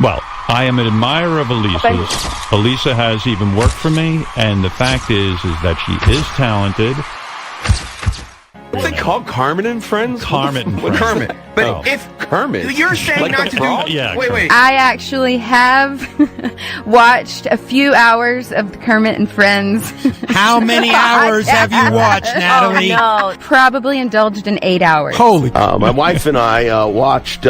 Well, I am an admirer of Elisa's. Elisa has even worked for me, and the fact is that she is talented. What's it called? Kermit and Friends? Kermit and Friends. Kermit. But if Kermit, you're saying like not to do... Yeah, Wait. I actually have watched a few hours of Kermit and Friends. How many hours have you watched, Natalie? Oh, no. Probably indulged in 8 hours. Holy. my wife and I watched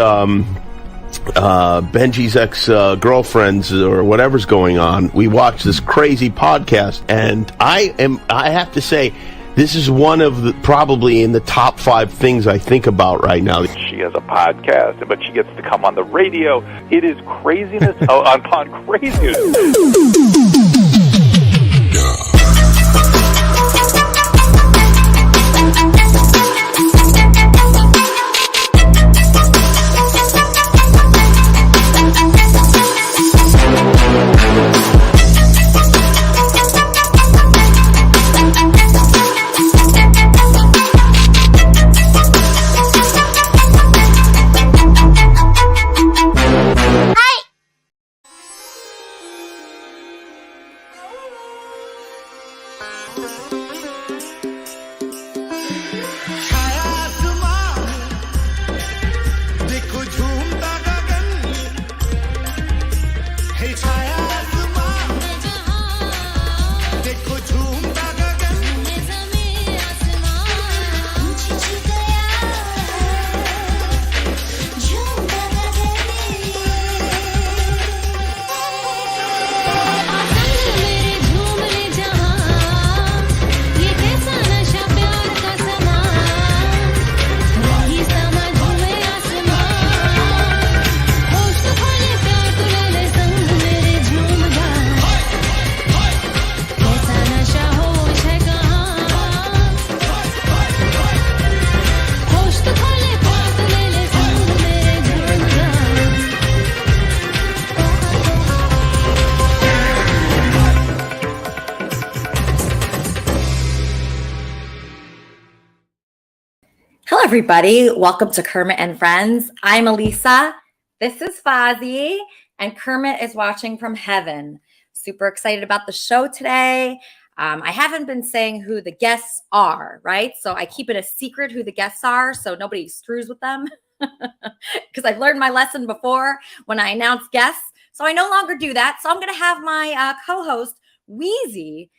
Benji's ex-girlfriends or whatever's going on. We watched this crazy podcast, and I have to say, this is one of the probably in the top 5 things I think about right now. She has a podcast, but she gets to come on the radio. It is craziness upon craziness. Hello, everybody. Welcome to Kermit and Friends. I'm Elisa. This is Fozzie, and Kermit is watching from heaven. Super excited about the show today. I haven't been saying who the guests are, right? So I keep it a secret who the guests are so nobody screws with them because I've learned my lesson before when I announce guests. So I no longer do that. So I'm going to have my co-host, Wheezy,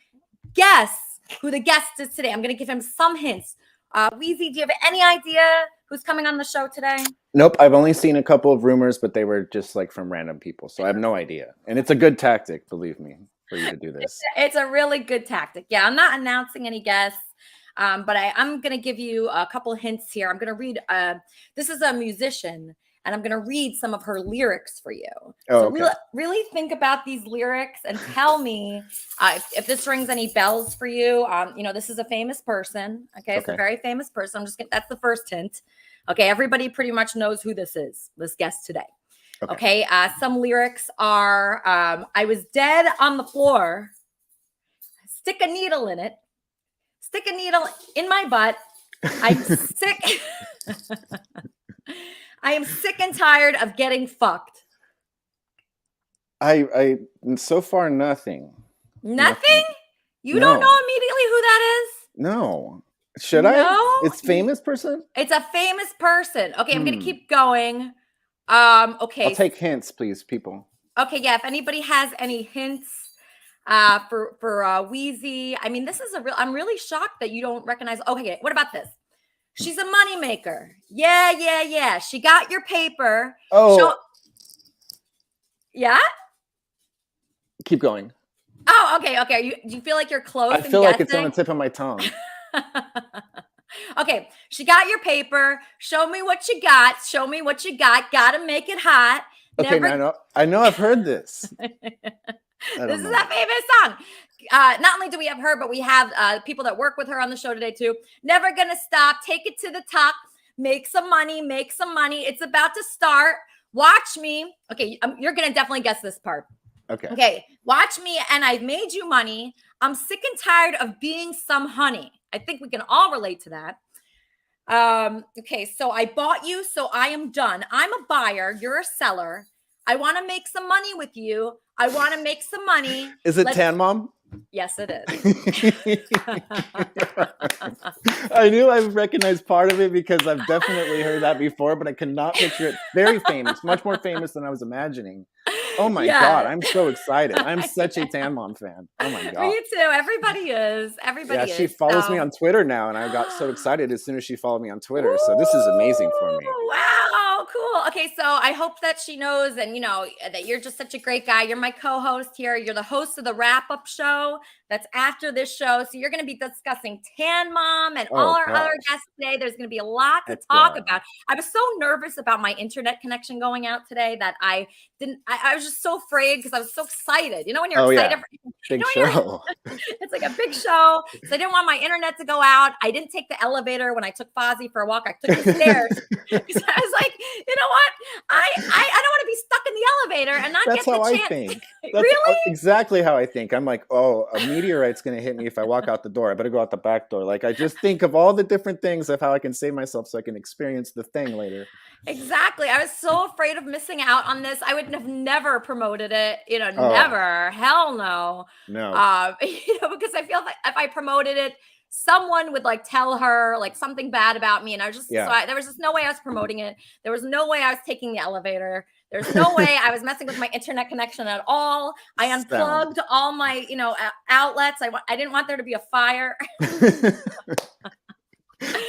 guess who the guest is today. I'm going to give him some hints. Wheezy, do you have any idea who's coming on the show today? Nope. I've only seen a couple of rumors, but they were just like from random people. So I have no idea. And it's a good tactic, believe me, for you to do this. It's a really good tactic. Yeah, I'm not announcing any guests, but I'm going to give you a couple hints here. I'm going to read, this is a musician, and I'm going to read some of her lyrics for you. Oh, so okay. really think about these lyrics and tell me if this rings any bells for you. This is a famous person. Okay, it's a very famous person. That's the first hint. Okay, everybody pretty much knows who this is, this guest today. Okay, some lyrics are, I was dead on the floor, stick a needle in it, stick a needle in my butt, I'm sick. I am sick and tired of getting fucked. I so far nothing. Nothing? You don't know immediately who that is? No. Should I? It's famous person? It's a famous person. Okay, I'm going to keep going. Okay. I'll take hints, please, people. Okay, yeah, if anybody has any hints for Wheezy. I mean, this is I'm really shocked that you don't recognize. Okay, what about this? She's a moneymaker. Yeah. She got your paper. Oh. Yeah? Keep going. Oh, okay. Do you feel like you're close? I feel like it's on the tip of my tongue. Okay, she got your paper. Show me what you got. Gotta make it hot. Okay, I know I've heard this. This is a famous song. Not only do we have her, but we have people that work with her on the show today too. Never gonna stop. Take it to the top. Make some money. It's about to start. Watch me. Okay, you're gonna definitely guess this part. Okay. Watch me, and I've made you money. I'm sick and tired of being some honey. I think we can all relate to that. Okay, so I bought you, so I am done. I'm a buyer. You're a seller. I want to make some money with you. I want to make some money. Is it Tan Mom? Yes, it is. I knew I recognized part of it because I've definitely heard that before, but I could not picture it. Very famous, much more famous than I was imagining. Oh my God, I'm so excited. I'm such a Tan Mom fan. Oh my God. Me too. Everybody is. Everybody is. She follows me on Twitter now, and I got so excited as soon as she followed me on Twitter. So this is amazing for me. Wow, cool. Okay, so I hope that she knows, and that you're just such a great guy. You're my co-host here. You're the host of the wrap-up show that's after this show. So you're going to be discussing Tan Mom and all our other guests today. There's going to be a lot to talk about. I was so nervous about my internet connection going out today that I was just so afraid because I was so excited. You know when you're excited? Big show. It's like a big show. So I didn't want my internet to go out. I didn't take the elevator when I took Fozzie for a walk. I took the stairs. Because I was like, you know what? I don't want to be stuck in the elevator and not get the chance. That's how I think. Really? Exactly how I think. I'm like, oh, a meteorite's going to hit me if I walk out the door. I better go out the back door. Like, I just think of all the different things of how I can save myself so I can experience the thing later. Exactly. I was so afraid of missing out on this. I would have never promoted it. Never. Hell no. No. Because I feel like if I promoted it, someone would tell her something bad about me. And I was just, there was just no way I was promoting it. There was no way I was taking the elevator. There's no way I was messing with my internet connection at all. I unplugged all my, outlets. I didn't want there to be a fire.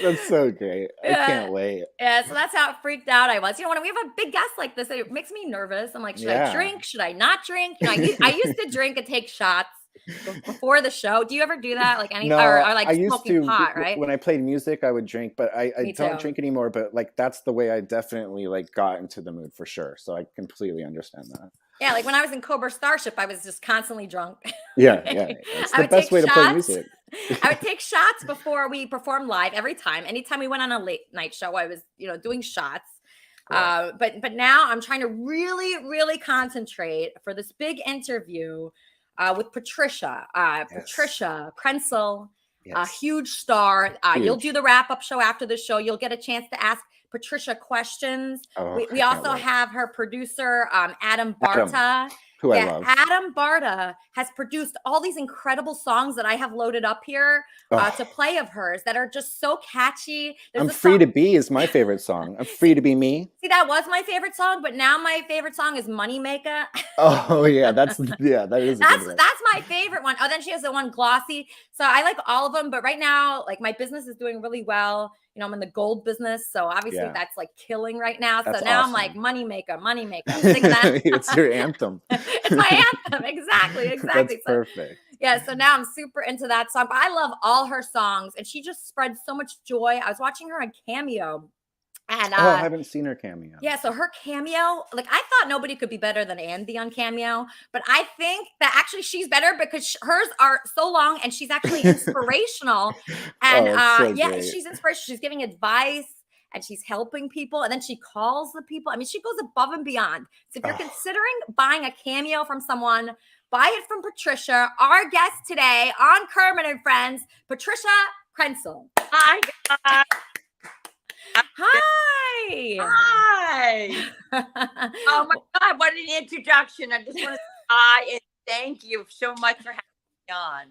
That's so great. I can't wait. Yeah, so that's how freaked out I was. When we have a big guest like this, it makes me nervous. I'm like, should I drink? Should I not drink? I used to drink and take shots before the show. Do you ever do that? I used smoking to, pot, right? When I played music, I would drink, but I don't drink anymore. But that's the way I definitely got into the mood for sure. So I completely understand that. Yeah, when I was in Cobra Starship, I was just constantly drunk. Yeah. It's the best way to play music. I would take shots before we performed live every time. Anytime we went on a late night show, I was, doing shots. Right. But now I'm trying to really, really concentrate for this big interview with Patricia. Patricia Krentcil, a huge star. You'll do the wrap-up show after the show. You'll get a chance to ask Patricia questions. We also have her producer, Adam Barta. Who I love. Adam Barta has produced all these incredible songs that I have loaded up here to play of hers that are just so catchy. I'm Free to Be is my favorite song. I'm Free to Be Me. See, that was my favorite song, but now my favorite song is Moneymaker. Oh yeah, that is. That's my favorite one. Oh, then she has the one Glossy. So I like all of them, but right now, my business is doing really well. I'm in the gold business, so obviously that's killing right now. So now awesome. I'm like Moneymaker. I'm singing that. It's your anthem. It's my anthem. Exactly. That's perfect. Yeah, so now I'm super into that song. But I love all her songs, and she just spreads so much joy. I was watching her on Cameo. And I haven't seen her cameo. Yeah, so her cameo, I thought nobody could be better than Andy on Cameo, but I think that actually she's better because hers are so long and she's actually inspirational. And she's inspirational. She's giving advice and she's helping people, and then she calls the people. I mean, she goes above and beyond. So if you're considering buying a cameo from someone, buy it from Patricia. Our guest today on Kermit and Friends, Patricia Krentcil. Hi, guys. Hi. Oh my God, what an introduction. I just want to say hi and thank you so much for having me on.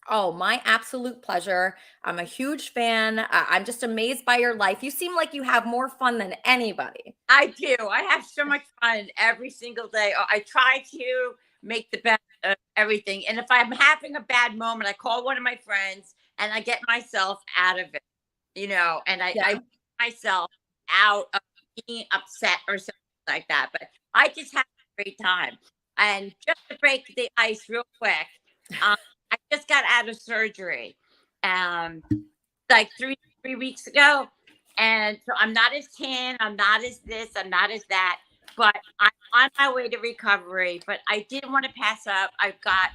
Oh, my absolute pleasure. I'm a huge fan. I'm just amazed by your life. You seem like you have more fun than anybody. I do. I have so much fun every single day. I try to make the best of everything. And if I'm having a bad moment, I call one of my friends and I get myself out of it, and I myself out of being upset or something like that. But I just have a great time. And just to break the ice real quick, I just got out of surgery 3 weeks ago. And so I'm not as tan, I'm not as this, I'm not as that, but I'm on my way to recovery. But I didn't want to pass up. I've got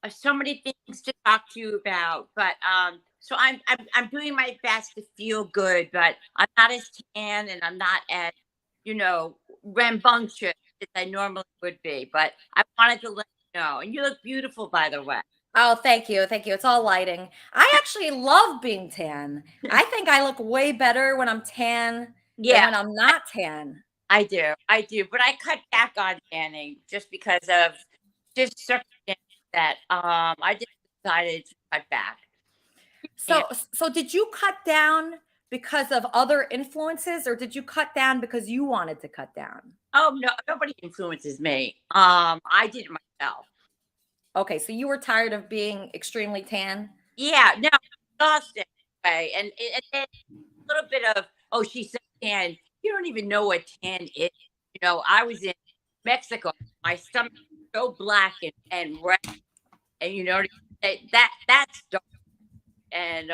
so many things to talk to you about, but so I'm doing my best to feel good, but I'm not as tan and I'm not as, rambunctious as I normally would be. But I wanted to let you know. And you look beautiful, by the way. Oh, thank you. Thank you. It's all lighting. I actually love being tan. I think I look way better when I'm tan than when I'm not tan. I do, but I cut back on tanning just because of just circumstances that I just decided to cut back. And So did you cut down because of other influences, or did you cut down because you wanted to cut down? oh no, nobody influences me. I did it myself. Okay, so you were tired of being extremely tan? Yeah, no, exhausted. Way. And a little bit of, oh, she's so tan. You don't even know what tan is. I was in Mexico. My stomach was so black and red, and that's dark. And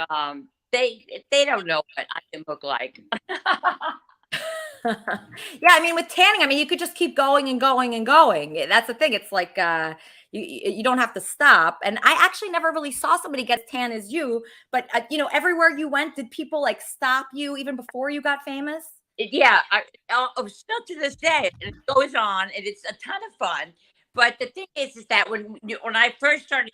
they don't know what I can look like. Yeah, I mean, with tanning, I mean, you could just keep going and going and going. That's the thing. It's like you don't have to stop. And I actually never really saw somebody get as tan as you. But everywhere you went, did people like stop you even before you got famous? Yeah, still to this day, it goes on, and it's a ton of fun. But the thing is that when I first started,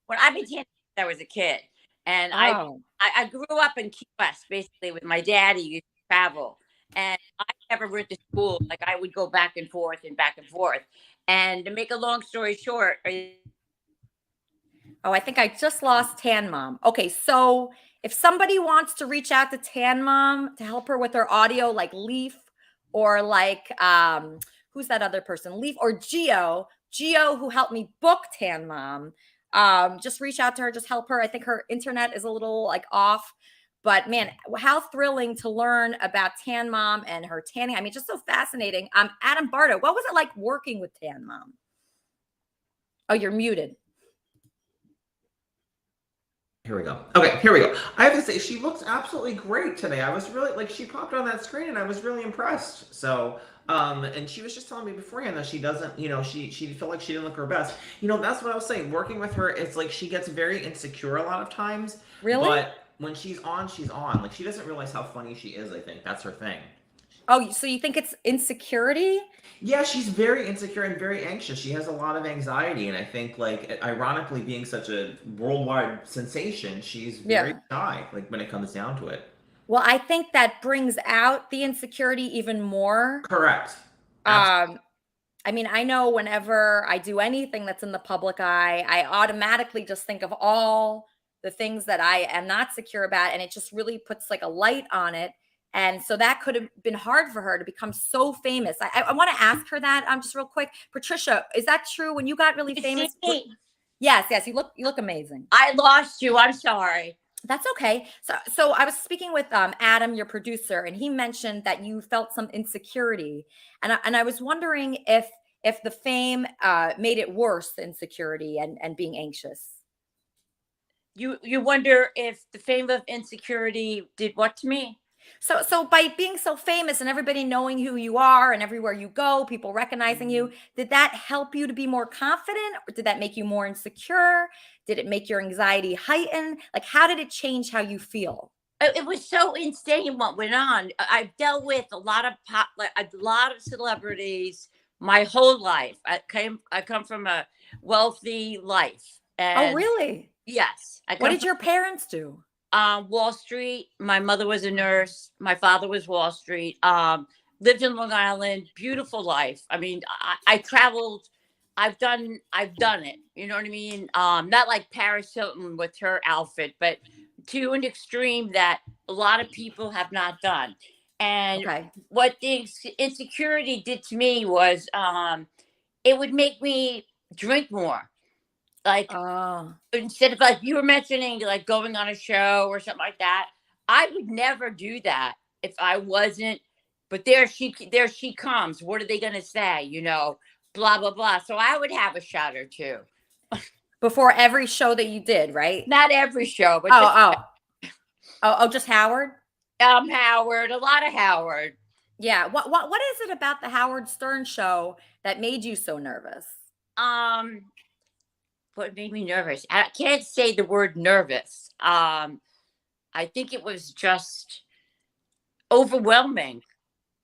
when I've been tanning since I was a kid, and I grew up in Key West, basically with my daddy. Used to travel, and I never went to school. Like I would go back and forth and back and forth. And to make a long story short, I think I just lost Tan Mom. Okay, so if somebody wants to reach out to Tan Mom to help her with her audio, like Leaf or like who's that other person? Leaf or Geo, who helped me book Tan Mom. Just reach out to her, just help her. I think her internet is a little like off. But man, how thrilling to learn about Tan Mom and her tanning. I mean, just so fascinating. Adam Barta, what was it like working with Tan Mom? Oh, you're muted. Here we go. Okay, here we go. I have to say, she looks absolutely great today. I was really, like, she popped on that screen and I was really impressed. So, and she was just telling me beforehand that she doesn't, she felt like she didn't look her best. That's what I was saying. Working with her, it's like she gets very insecure a lot of times. Really? But when she's on, she's on. Like, she doesn't realize how funny she is, I think. That's her thing. Oh, so you think it's insecurity? Yeah, she's very insecure and very anxious. She has a lot of anxiety, and I think, like, ironically, being such a worldwide sensation, she's very shy, like, when it comes down to it. Well, I think that brings out the insecurity even more. Correct. I mean, I know whenever I do anything that's in the public eye, I automatically just think of all the things that I am not secure about, and it just really puts like a light on it. And so that could have been hard for her to become so famous. I want to ask her that just real quick. Patricia, is that true? When you got really famous? Yes, you look amazing. I lost you. I'm sorry. That's okay. So I was speaking with Adam, your producer, and he mentioned that you felt some insecurity, and I was wondering if the fame made it worse, the insecurity and being anxious. You wonder if the fame of insecurity did what to me? So by being so famous and everybody knowing who you are and everywhere you go, people recognizing you, did that help you to be more confident, or did that make you more insecure? Did it make your anxiety heighten? Like, how did it change how you feel? It was so insane what went on. I've dealt with a lot of celebrities my whole life. I come from a wealthy life. Oh, really? Yes. What did your parents do? Wall Street. My mother was a nurse. My father was Wall Street. Lived in Long Island. Beautiful life. I mean, I traveled. I've done it. You know what I mean? Not like Paris Hilton with her outfit, but to an extreme that a lot of people have not done. And what the insecurity did to me was it would make me drink more. Like instead of, like you were mentioning, like going on a show or something like that, I would never do that if I wasn't. But there she comes. What are they going to say? Blah blah blah. So I would have a shot or two before every show that you did, right? Not every show, but just Howard. Howard, a lot of Howard. Yeah. What is it about the Howard Stern show that made you so nervous? What made me nervous? I can't say the word nervous. I think it was just overwhelming.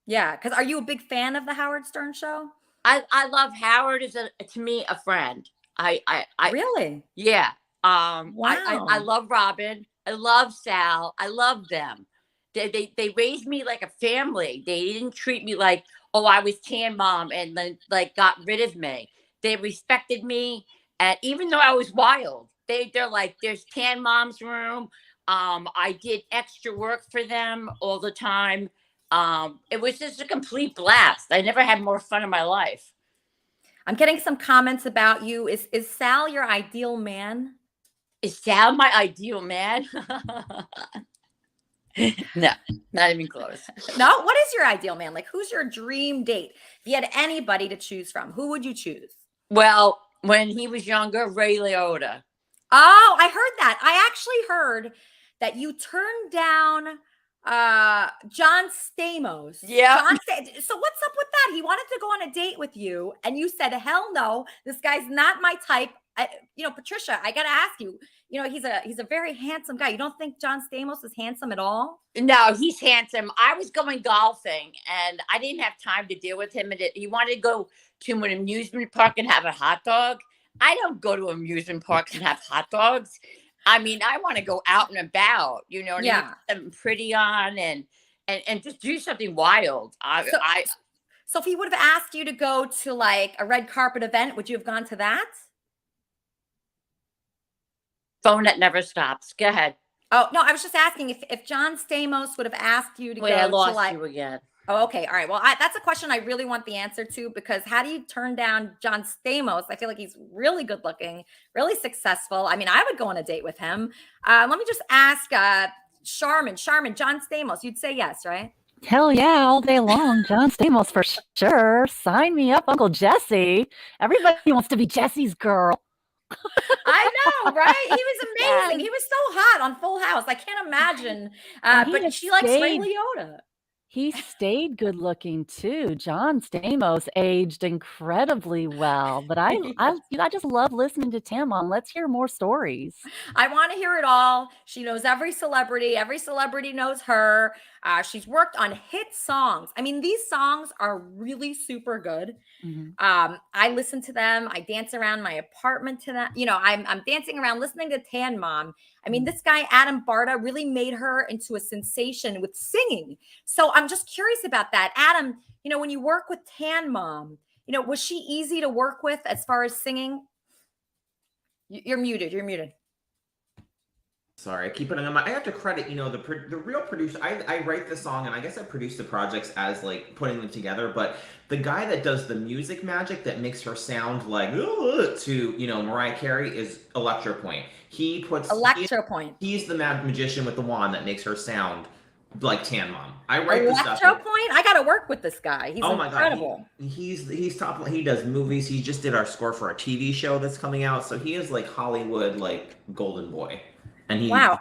Yeah, because are you a big fan of the Howard Stern show? I love Howard as to me a friend. I really? Yeah. Wow. I love Robin. I love Sal. I love them. They raised me like a family. They didn't treat me like, oh, I was tan mom and then like got rid of me. They respected me, and even though I was wild, they're like, there's tan mom's room. I did extra work for them all the time. It was just a complete blast. I never had more fun in my life. I'm getting some comments about you. Is Sal your ideal man? Is Sal my ideal man? No, not even close. No? What is your ideal man? Like, who's your dream date? If you had anybody to choose from, who would you choose? Well, when he was younger, Ray Liotta. Oh, I heard that. I actually heard that you turned down John Stamos. Yeah. So what's up with that? He wanted to go on a date with you, and you said, hell no, this guy's not my type. Patricia, I gotta ask you, he's a very handsome guy. You don't think John Stamos is handsome at all? No, he's handsome. I was going golfing and I didn't have time to deal with him. And he wanted to go to an amusement park and have a hot dog. I don't go to amusement parks and have hot dogs. I mean, I want to go out and about, and put something pretty on and just do something wild. So if he would have asked you to go to like a red carpet event, would you have gone to that? Phone that never stops. Go ahead. Oh, no, I was just asking if John Stamos would have asked you to go I lost to like... you again. Oh, okay. All right. Well, that's a question I really want the answer to, because how do you turn down John Stamos? I feel like he's really good looking, really successful. I mean, I would go on a date with him. Let me just ask Charmin, John Stamos, you'd say yes, right? Hell yeah, all day long. John Stamos for sure. Sign me up, Uncle Jesse. Everybody wants to be Jesse's girl. I know, right? He was amazing. He was so hot on Full House. I can't imagine. But she likes Ray Liotta. He stayed good looking too. John Stamos aged incredibly well, but I just love listening to Tim on Let's Hear More Stories. I want to hear it all. She knows every celebrity. Every celebrity knows her. She's worked on hit songs. I mean, these songs are really super good. Mm-hmm. I listen to them. I dance around my apartment to them. I'm dancing around listening to Tan Mom. I mean, this guy, Adam Barta, really made her into a sensation with singing. So I'm just curious about that. Adam, when you work with Tan Mom, was she easy to work with as far as singing? You're muted. Sorry, I keep putting on I have to credit, the real producer. I write the song, and I guess I produce the projects as like putting them together. But the guy that does the music magic that makes her sound like to Mariah Carey is Electropoint. He puts Electropoint. He's the mad magician with the wand that makes her sound like Tan Mom. I write the stuff. Electropoint. I got to work with this guy. He's incredible. God, he's top. He does movies. He just did our score for a TV show that's coming out. So he is like Hollywood, like golden boy. And wow.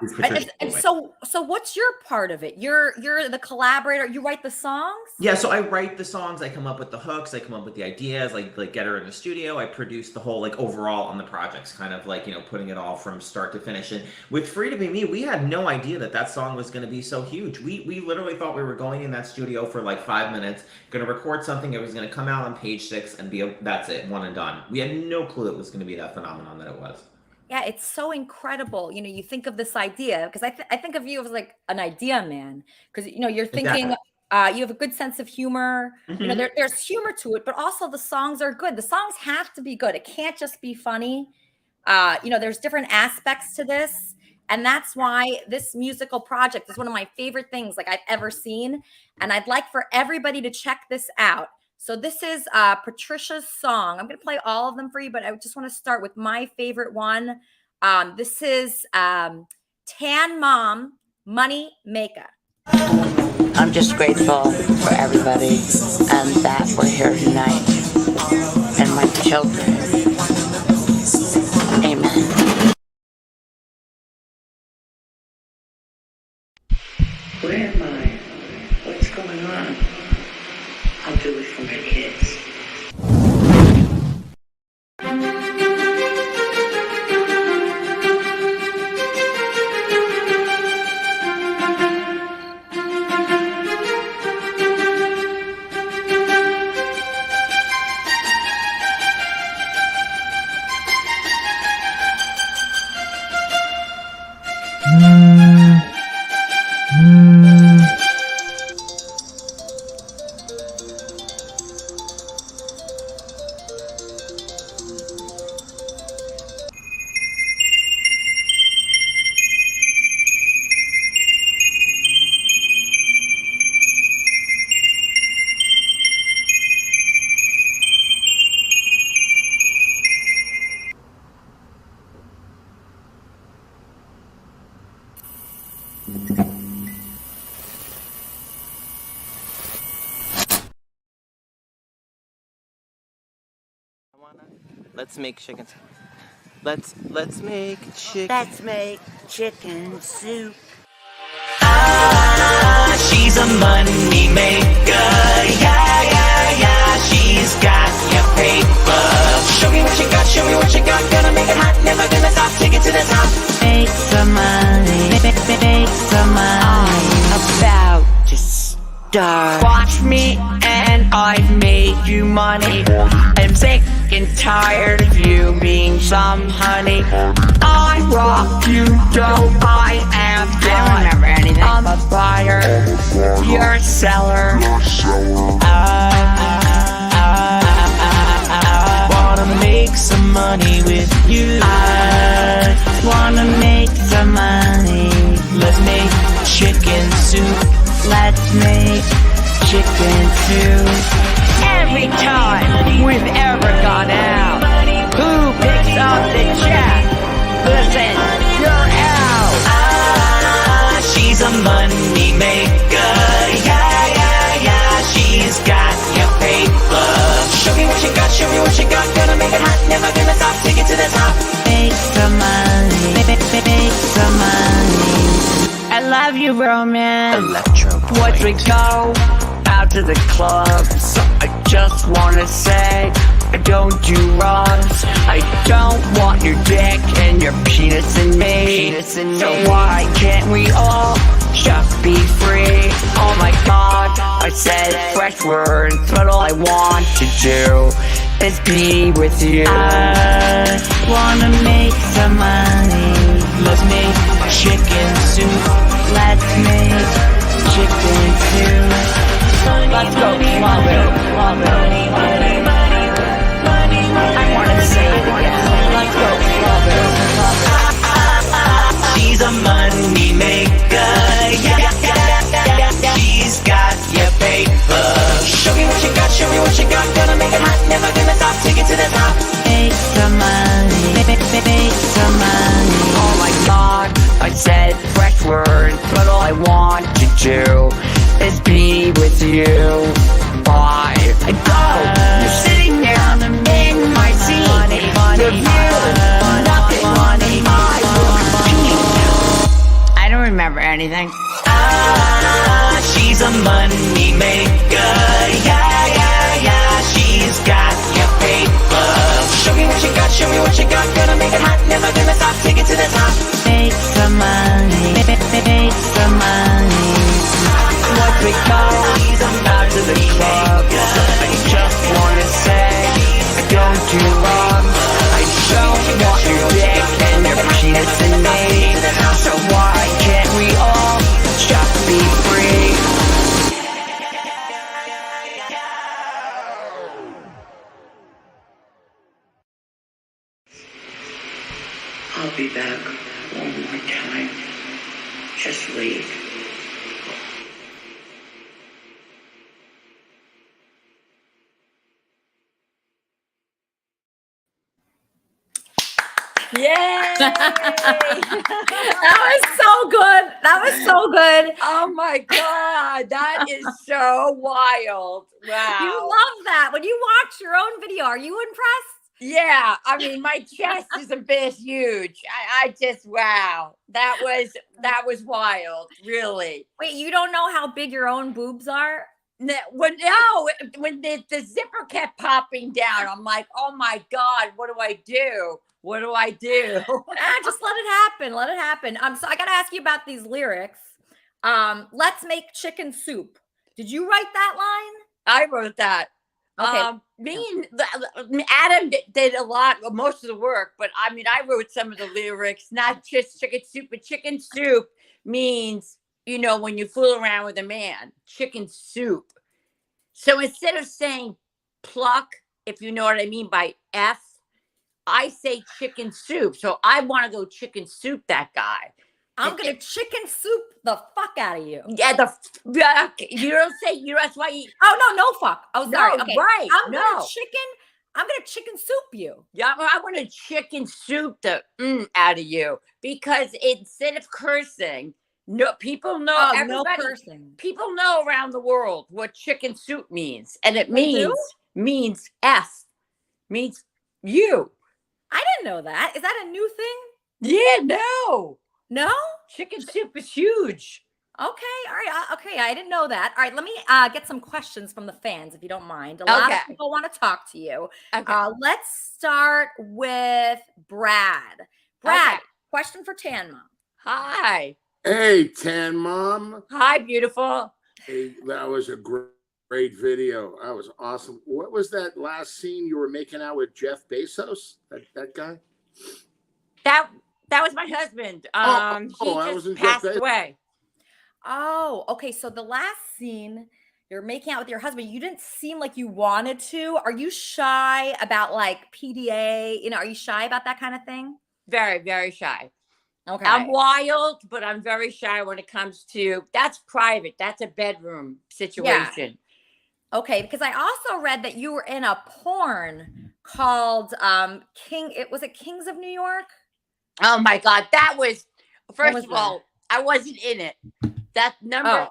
And so what's your part of it? You're the collaborator. You write the songs? Yeah, so I write the songs. I come up with the hooks. I come up with the ideas. Like get her in the studio. I produce the whole like overall on the projects, kind of like putting it all from start to finish. And with Free to Be Me, we had no idea that song was going to be so huge. We literally thought we were going in that studio for like 5 minutes, going to record something. It was going to come out on page 6 and that's it, one and done. We had no clue it was going to be that phenomenon that it was. Yeah, it's so incredible. You think of this idea, because I think of you as like an idea man, because you're thinking you have a good sense of humor. Mm-hmm. There's humor to it, but also the songs are good. The songs have to be good. It can't just be funny. There's different aspects to this, and that's why this musical project is one of my favorite things like I've ever seen. And I'd like for everybody to check this out. So this is Patricia's song. I'm going to play all of them for you, but I just want to start with my favorite one. This is Tan Mom, Money Maker. I'm just grateful for everybody and that we're here tonight and my children. Amen. Where am I? What's going on? I'll do it for my kids. Let's make chicken soup. Let's make chicken. Let's make chicken soup. She's a money maker. Yeah, yeah, yeah. She's got your paper. Show me what you got. Show me what you got. Gonna make it hot. Never gonna stop. Take it to the top. Make some money. Make some money. About to start. Watch me and I've made you money. I'm sick and tired of you being some honey. I rock you, dope. I am I don't remember anything. I'm a buyer. You're a seller. Wanna make some money with you. I wanna make some money. Let's make chicken soup. Let's make chicken soup. Every time we've ever gone out, who picks up the check? Listen, you're out. She's a money maker. Yeah, yeah, yeah. She's got your paper. Show me what you got. Show me what you got. Gonna make it hot. Never gonna stop. Take it to the top. Make some money. Make some money. I love you, romance. Electro. Once we go out to the clubs, I just wanna say I don't do wrongs. I don't want your dick and your penis in me. So why can't we all just be free? Oh my god, I said fresh words, but all I want to do is be with you. I wanna make some money. Let's make chicken soup. Let's make chicken soup. Let's go club it. I wanna say it again. Let's go club it. She's a money maker. Yeah. She's got your paper. Show me what you got. Show me what you got. Gonna make it hot. Never gonna stop. Take it to the top. Make some money. Make some money. Oh my god, I said fresh words, but all I want to do is be with you. Why? I go. You're sitting there in my seat. The view, nothing. I don't remember anything. She's a money maker. Yeah, yeah, yeah. She's got your paper. Show me what you got. Show me what you got. Gonna make it hot. Never gonna stop. Take it to the top. Make some money. Make some money. Once we go out to the club, I just wanna say I don't do wrong. I don't want your dick and your penis in me. So why can't we all just be free? I'll be back one more time. Just leave. Yay! That was so good. That was so good. Oh my God, that is so wild. Wow. You love that. When you watch your own video, are you impressed? Yeah, I mean, my chest is a bit huge. I just, wow. That was wild, really. Wait, you don't know how big your own boobs are? No, when the zipper kept popping down, I'm like, oh my God, what do I do? What do I do? Just let it happen. Let it happen. So I got to ask you about these lyrics. Let's make chicken soup. Did you write that line? I wrote that. Okay. Me and Adam did a lot, most of the work, but I mean, I wrote some of the lyrics, not just chicken soup, but chicken soup means, you know, when you fool around with a man, chicken soup. So instead of saying pluck, if you know what I mean by F, I say chicken soup. So I want to go chicken soup that guy. I'm going to chicken soup the fuck out of you. Yeah, you don't say, that's why you. Oh, no fuck. Oh, sorry. No, okay. right. I'm going to chicken soup you. Yeah, I want to chicken soup the out of you because instead of cursing, no, people know, no cursing. People know around the world what chicken soup means. And it means F, means You. I didn't know that. Is that a new thing? Yeah, no. No? Chicken soup is huge. Okay, all right. Okay, I didn't know that. All right, let me get some questions from the fans, if you don't mind. A lot of people want to talk to you. Okay. Let's start with Brad. Brad, question for Tan Mom. Hi. Hey, Tan Mom. Hi, beautiful. Hey, that was a great video. That was awesome. What was that last scene you were making out with Jeff Bezos? That guy? That was my husband. He just passed away. Oh, okay. So the last scene you're making out with your husband, you didn't seem like you wanted to. Are you shy about like PDA? You know, are you shy about that kind of thing? Very, very shy. Okay. I'm wild, but I'm very shy when it comes to that's private. That's a bedroom situation. Yeah. Okay, because I also read that you were in a porn called was it Kings of New York? Oh my God. That was first of all, I wasn't in it. That number,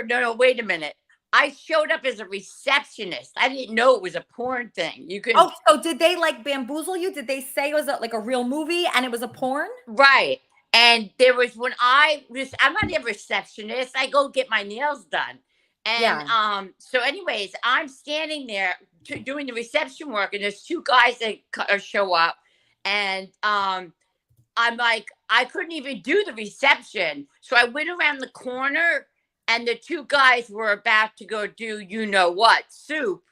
no, wait a minute. I showed up as a receptionist. I didn't know it was a porn thing. You could. Oh, so did they like bamboozle you? Did they say it was like a real movie and it was a porn? Right. And there was when I'm not a receptionist. I go get my nails done. And so anyways, I'm standing there doing the reception work, and there's two guys that show up, and I'm like, I couldn't even do the reception. So I went around the corner and the two guys were about to go do, you know what, soup.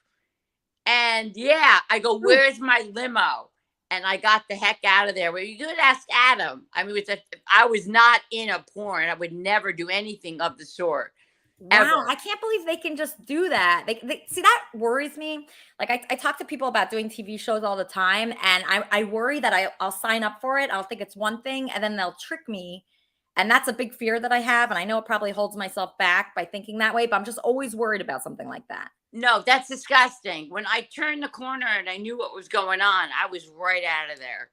And I go, where's my limo? And I got the heck out of there. Well, you could ask Adam. I mean, I was not in a porn. I would never do anything of the sort. Wow, Ever. I can't believe they can just do that. They see, that worries me. Like I talk to people about doing TV shows all the time, and I worry that I'll sign up for it. I'll think it's one thing, and then they'll trick me. And that's a big fear that I have. And I know it probably holds myself back by thinking that way, but I'm just always worried about something like that. No, that's disgusting. When I turned the corner and I knew what was going on, I was right out of there.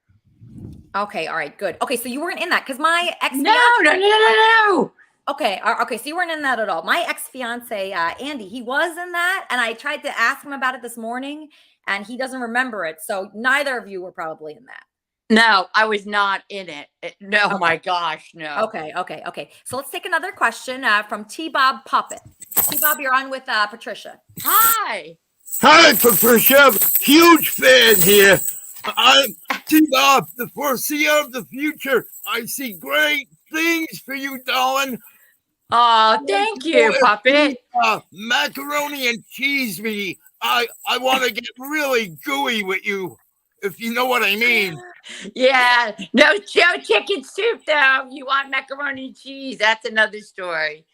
Okay, all right, good. Okay, so you weren't in that because my ex. No. Okay, so you weren't in that at all. My ex-fiance, Andy, he was in that, and I tried to ask him about it this morning, and he doesn't remember it. So neither of you were probably in that. No, I was not in it. No, Okay. my gosh, no. Okay. So let's take another question from T-Bob Puppet. T-Bob, you're on with Patricia. Hi. Hi, Patricia. Huge fan here. I'm T-Bob, the foreseer of the future. I see great things for you, darling. Oh, thank you, Puppet. Macaroni and cheese me. I want to get really gooey with you, if you know what I mean. Yeah, no chicken soup though. You want macaroni and cheese? That's another story.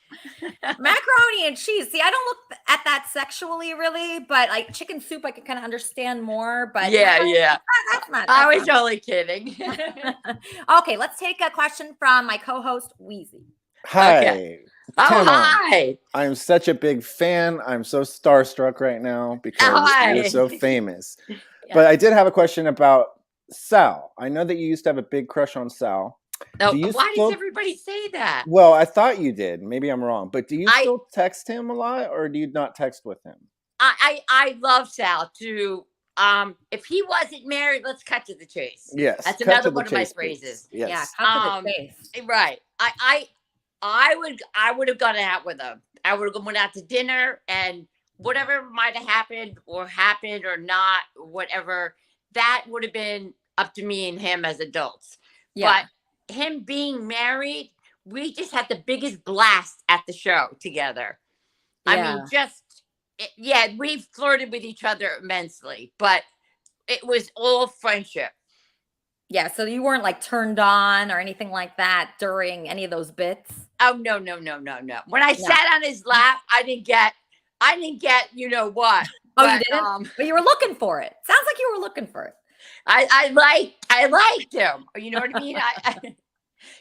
Macaroni and cheese. See, I don't look at that sexually, really, but like chicken soup, I can kind of understand more. But yeah, that's not. I was only kidding. Okay, let's take a question from my co-host Wheezy. Hi. Okay. Oh, Come on. hi. I'm such a big fan. I'm so starstruck right now because you're so famous. But I did have a question about Sal. I know that you used to have a big crush on Sal. Oh, why does everybody say that? Well, I thought you did. Maybe I'm wrong. But do you still text him a lot, or do you not text with him? I love Sal too. If he wasn't married, let's cut to the chase. Yes, that's another one of my phrases. Yes. Yeah, cut to the chase. Right. I would have gone out with him. I would have went out to dinner, and whatever might have happened or not, whatever, that would have been up to me and him as adults. Yeah. But him being married, we just had the biggest blast at the show together. Yeah. I mean, we flirted with each other immensely, but it was all friendship. Yeah, so you weren't like turned on or anything like that during any of those bits? Oh, no. When I sat on his lap, I didn't get, you know what. Oh, but, you didn't? But you were looking for it. Sounds like you were looking for it. I liked him. You know what I mean?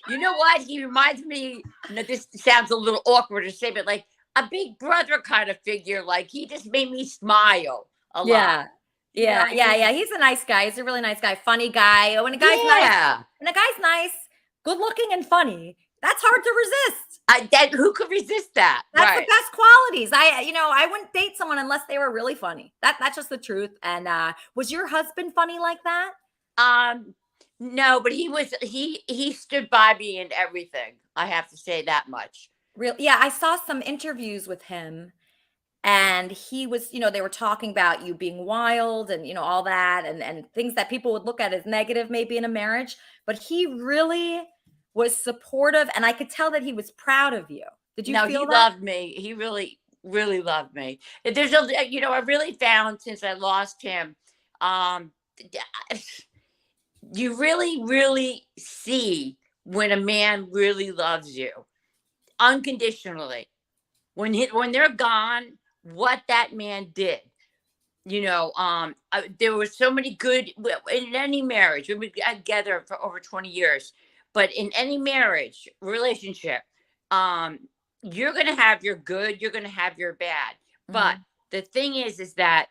You know what? He reminds me, this sounds a little awkward to say, but like a big brother kind of figure. Like he just made me smile a lot. Yeah. He's a nice guy. He's a really nice guy. Funny guy. When a guy's nice, good looking and funny, That's hard to resist. Who could resist that? That's the best qualities. I wouldn't date someone unless they were really funny. That's just the truth. And was your husband funny like that? No, but he stood by me in everything. I have to say that much. Yeah, I saw some interviews with him, and he was, they were talking about you being wild and, all that and things that people would look at as negative maybe in a marriage. But he really was supportive, and I could tell that he was proud of you. Did you feel that? No, he loved me. He really, really loved me. There's I really found since I lost him, you really, really see when a man really loves you unconditionally. When they're gone, what that man did. There was so many good in any marriage. We've been together for over 20 years. But in any marriage relationship, you're going to have your good, you're going to have your bad. Mm-hmm. But the thing is that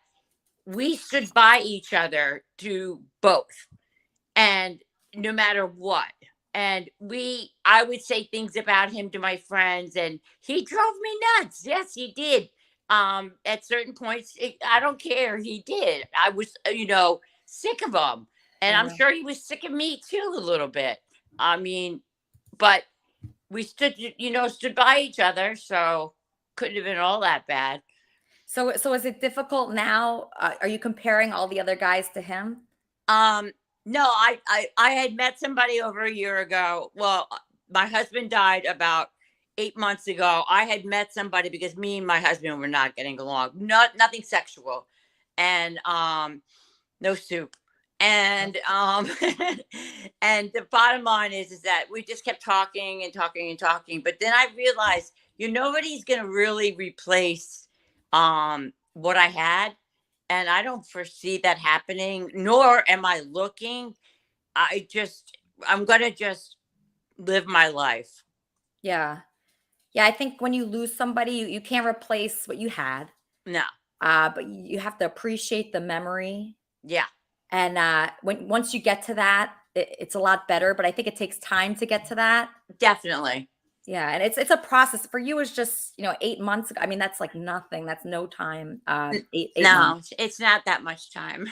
we stood by each other through both, and no matter what. And I would say things about him to my friends, and he drove me nuts. Yes, he did. At certain points, I don't care. He did. I was, sick of him, and I'm sure he was sick of me too a little bit. I mean, but we stood by each other, so couldn't have been all that bad. So is it difficult now? Are you comparing all the other guys to him? No, I had met somebody over a year ago. Well, my husband died about 8 months ago. I had met somebody because me and my husband were not getting along. Nothing sexual, and no soup. And and the bottom line is that we just kept talking and talking and talking. But then I realized, nobody's going to really replace what I had. And I don't foresee that happening, nor am I looking. I'm going to just live my life. Yeah. Yeah, I think when you lose somebody, you can't replace what you had. No. But you have to appreciate the memory. Yeah. And once you get to that, it's a lot better. But I think it takes time to get to that. Definitely. Yeah, and it's a process. For you, it's just 8 months ago. I mean, that's like nothing. That's no time. Eight months. It's not that much time.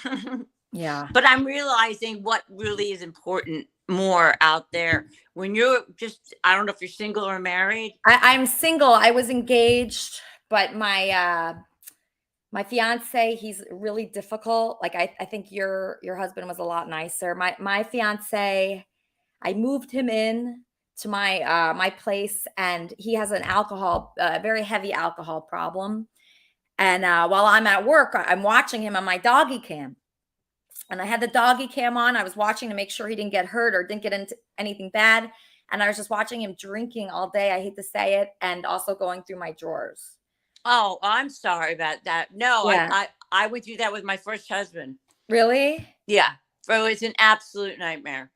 Yeah. But I'm realizing what really is important more out there when you're just, I don't know if you're single or married. I'm single. I was engaged, but my fiance, he's really difficult. Like I think your husband was a lot nicer. My fiance, I moved him in to my place, and he has an very heavy alcohol problem. And while I'm at work, I'm watching him on my doggy cam. And I had the doggy cam on. I was watching to make sure he didn't get hurt or didn't get into anything bad. And I was just watching him drinking all day. I hate to say it. And also going through my drawers. Oh, I'm sorry about that. No, yeah. I would do that with my first husband. Really? Yeah. It was an absolute nightmare.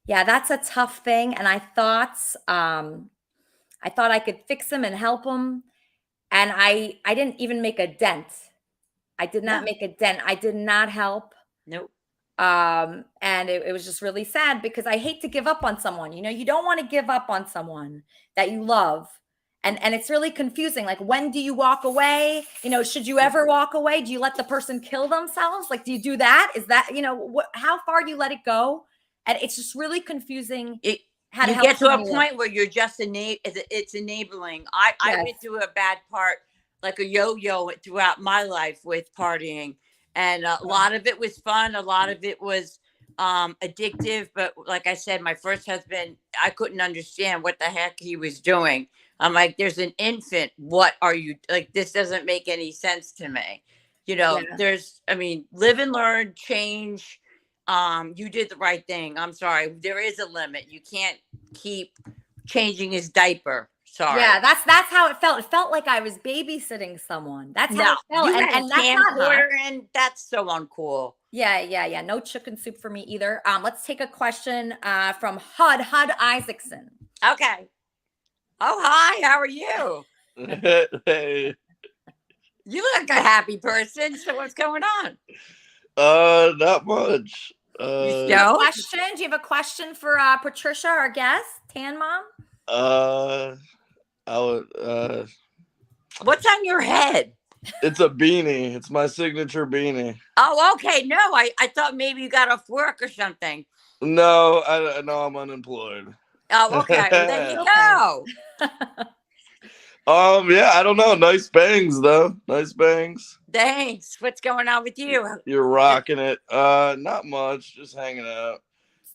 Yeah, that's a tough thing. And I thought I could fix him and help him. And I didn't even make a dent. I did not make a dent. I did not help. Nope. And it was just really sad because I hate to give up on someone. You don't want to give up on someone that you love. And it's really confusing. Like, when do you walk away? Should you ever walk away? Do you let the person kill themselves? Like, do you do that? Is that, how far do you let it go? And it's just really confusing. How to get to a point where you're just it's enabling. I went through a bad part, like a yo-yo throughout my life with partying. And a lot of it was fun. A lot of it was addictive. But like I said, my first husband, I couldn't understand what the heck he was doing. I'm like, there's an infant. What are you like? This doesn't make any sense to me. Live and learn, change. You did the right thing. I'm sorry. There is a limit. You can't keep changing his diaper. Sorry. Yeah, that's how it felt. It felt like I was babysitting someone. That's how it felt. And that's not hard. And that's so uncool. Yeah. No chicken soup for me either. Let's take a question from Hud Isaacson. Okay. Oh, hi. How are you? Hey. You look a happy person. So what's going on? Not much. Do you have a question for Patricia, our guest, Tan Mom? I would. What's on your head? It's a beanie. It's my signature beanie. Oh, okay. No, I thought maybe you got off work or something. No, I know I'm unemployed. Oh, okay. Well, there you go. Yeah, I don't know. Nice bangs though. Nice bangs. Thanks. What's going on with you? You're rocking it. Not much. Just hanging out.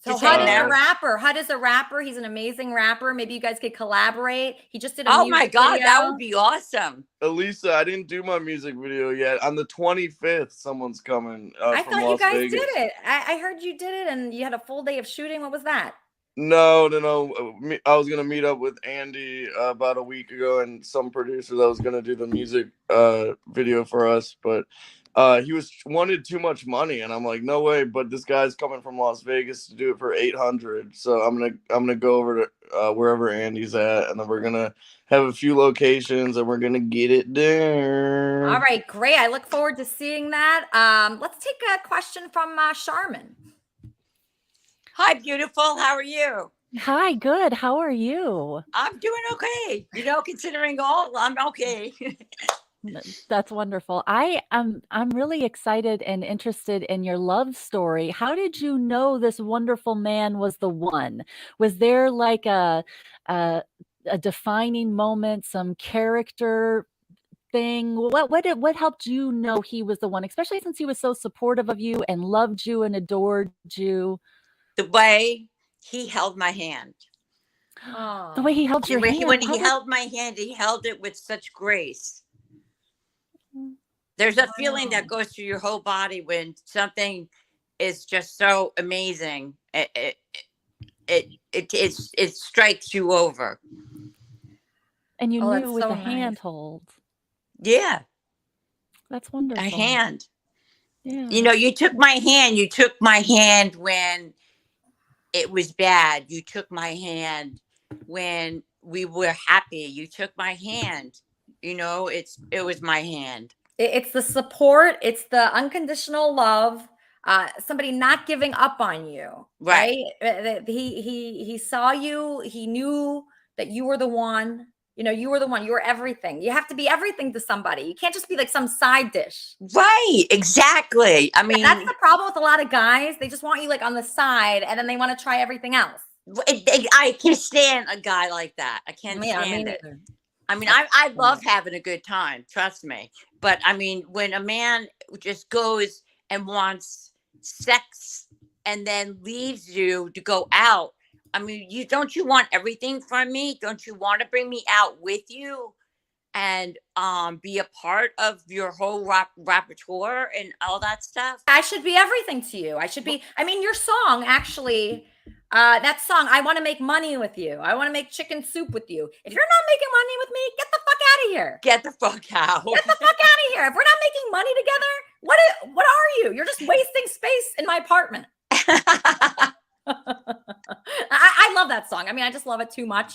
So Hud is a rapper. Hud is a rapper. He's an amazing rapper. Maybe you guys could collaborate. He just did a music my God, video. that would be awesome. Elisa, I didn't do my music video yet. On the 25th, someone's coming. I from thought you Las guys Vegas. did it. I heard you did it, and you had a full day of shooting. What was that? No. I was gonna meet up with Andy about a week ago, and some producer that was gonna do the music video for us, but he wanted too much money, and I'm like, no way. But this guy's coming from Las Vegas to do it for $800, so I'm gonna go over to wherever Andy's at, and then we're gonna have a few locations, and we're gonna get it done. All right, great. I look forward to seeing that. Let's take a question from Charmin. Hi, beautiful. How are you? Hi, good. How are you? I'm doing okay. Considering all, I'm okay. That's wonderful. I'm really excited and interested in your love story. How did you know this wonderful man was the one? Was there like a defining moment, some character thing? What helped you know he was the one, especially since he was so supportive of you and loved you and adored you? The way he held my hand. Oh. The way he held your hand. When he held my hand, he held it with such grace. There's a feeling that goes through your whole body when something is just so amazing. It strikes you over. And you knew it was so a nice. handhold. Yeah. That's wonderful. A hand. Yeah. You took my hand. You took my hand when it was bad. You took my hand when we were happy. You took my hand. It was my hand. It's the support. It's the unconditional love. Somebody not giving up on you. Right? He saw you. He knew that you were the one. You were the one. You were everything. You have to be everything to somebody. You can't just be like some side dish. Right. Exactly. I mean, that's the problem with a lot of guys. They just want you like on the side, and then they want to try everything else. I can't stand a guy like that. I can't stand it. I mean, I love having a good time. Trust me. But I mean, when a man just goes and wants sex and then leaves you to go out, I mean, don't you want everything from me? Don't you want to bring me out with you and be a part of your whole repertoire and all that stuff? I should be everything to you. Your song actually, that song, I want to make money with you. I want to make chicken soup with you. If you're not making money with me, get the fuck out of here. Get the fuck out. Get the fuck out of here. If we're not making money together, what are you? You're just wasting space in my apartment. I love that song. I mean, I just love it too much.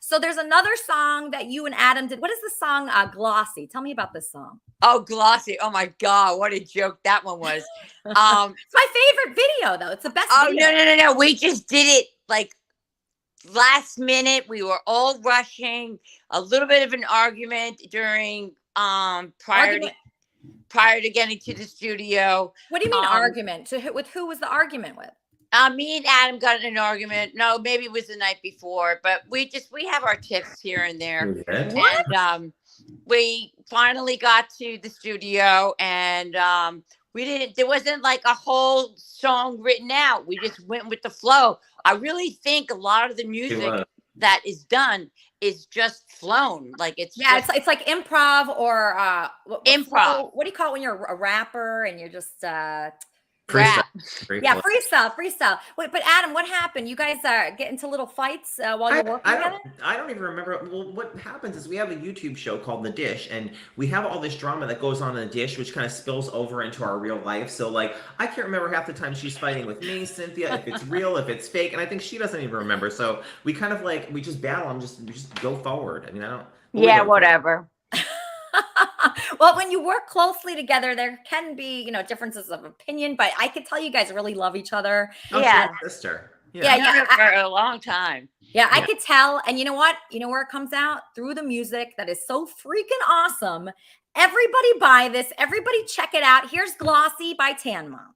So there's another song that you and Adam did. What is the song? Glossy. Tell me about this song. Oh, Glossy. Oh my God. What a joke that one was. It's my favorite video though. It's the best video. No. We just did it like last minute. We were all rushing. A little bit of an argument during prior to getting to the studio. What do you mean argument? With who was the argument with? Me and Adam got in an argument. No, maybe it was the night before, but we have our tips here and there. And we finally got to the studio, and there wasn't like a whole song written out. We just went with the flow. I really think a lot of the music that is done is just flown. Like it's like improv or improv. What do you call it when you're a rapper and you're just Freestyle. Yeah, freestyle. Wait, but Adam, what happened? You guys get into little fights while you're working together? I don't even remember. Well, what happens is we have a YouTube show called The Dish, and we have all this drama that goes on in the dish, which kind of spills over into our real life. So, like, I can't remember half the time she's fighting with me, Cynthia, if it's real, if it's fake, and I think she doesn't even remember. So we kind of like, we just battle and we just go forward. I mean, I don't. Yeah, whatever. Well, when you work closely together, there can be, differences of opinion, but I could tell you guys really love each other. Oh, yeah, sister. Yeah, for a long time. Yeah, I could tell. And you know what? You know where it comes out? Through the music that is so freaking awesome. Everybody buy this. Everybody check it out. Here's Glossy by Tan Mom.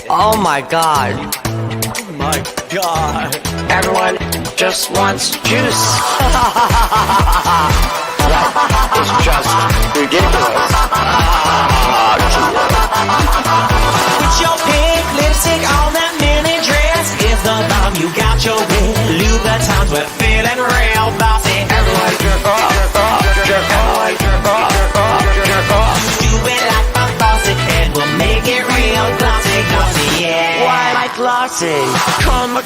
Oh my God. Oh my God. Everyone just wants juice. It's just ridiculous. With your pink lipstick on that mini dress is the bomb. You got your Louboutins, we're feeling real bossy. Everyone jerk off, jerk off, jerk off, jerk off, jerk off, jerk off. Do it like a faucet and we'll make it real glossy, glossy, yeah. Why like glossy? Comma,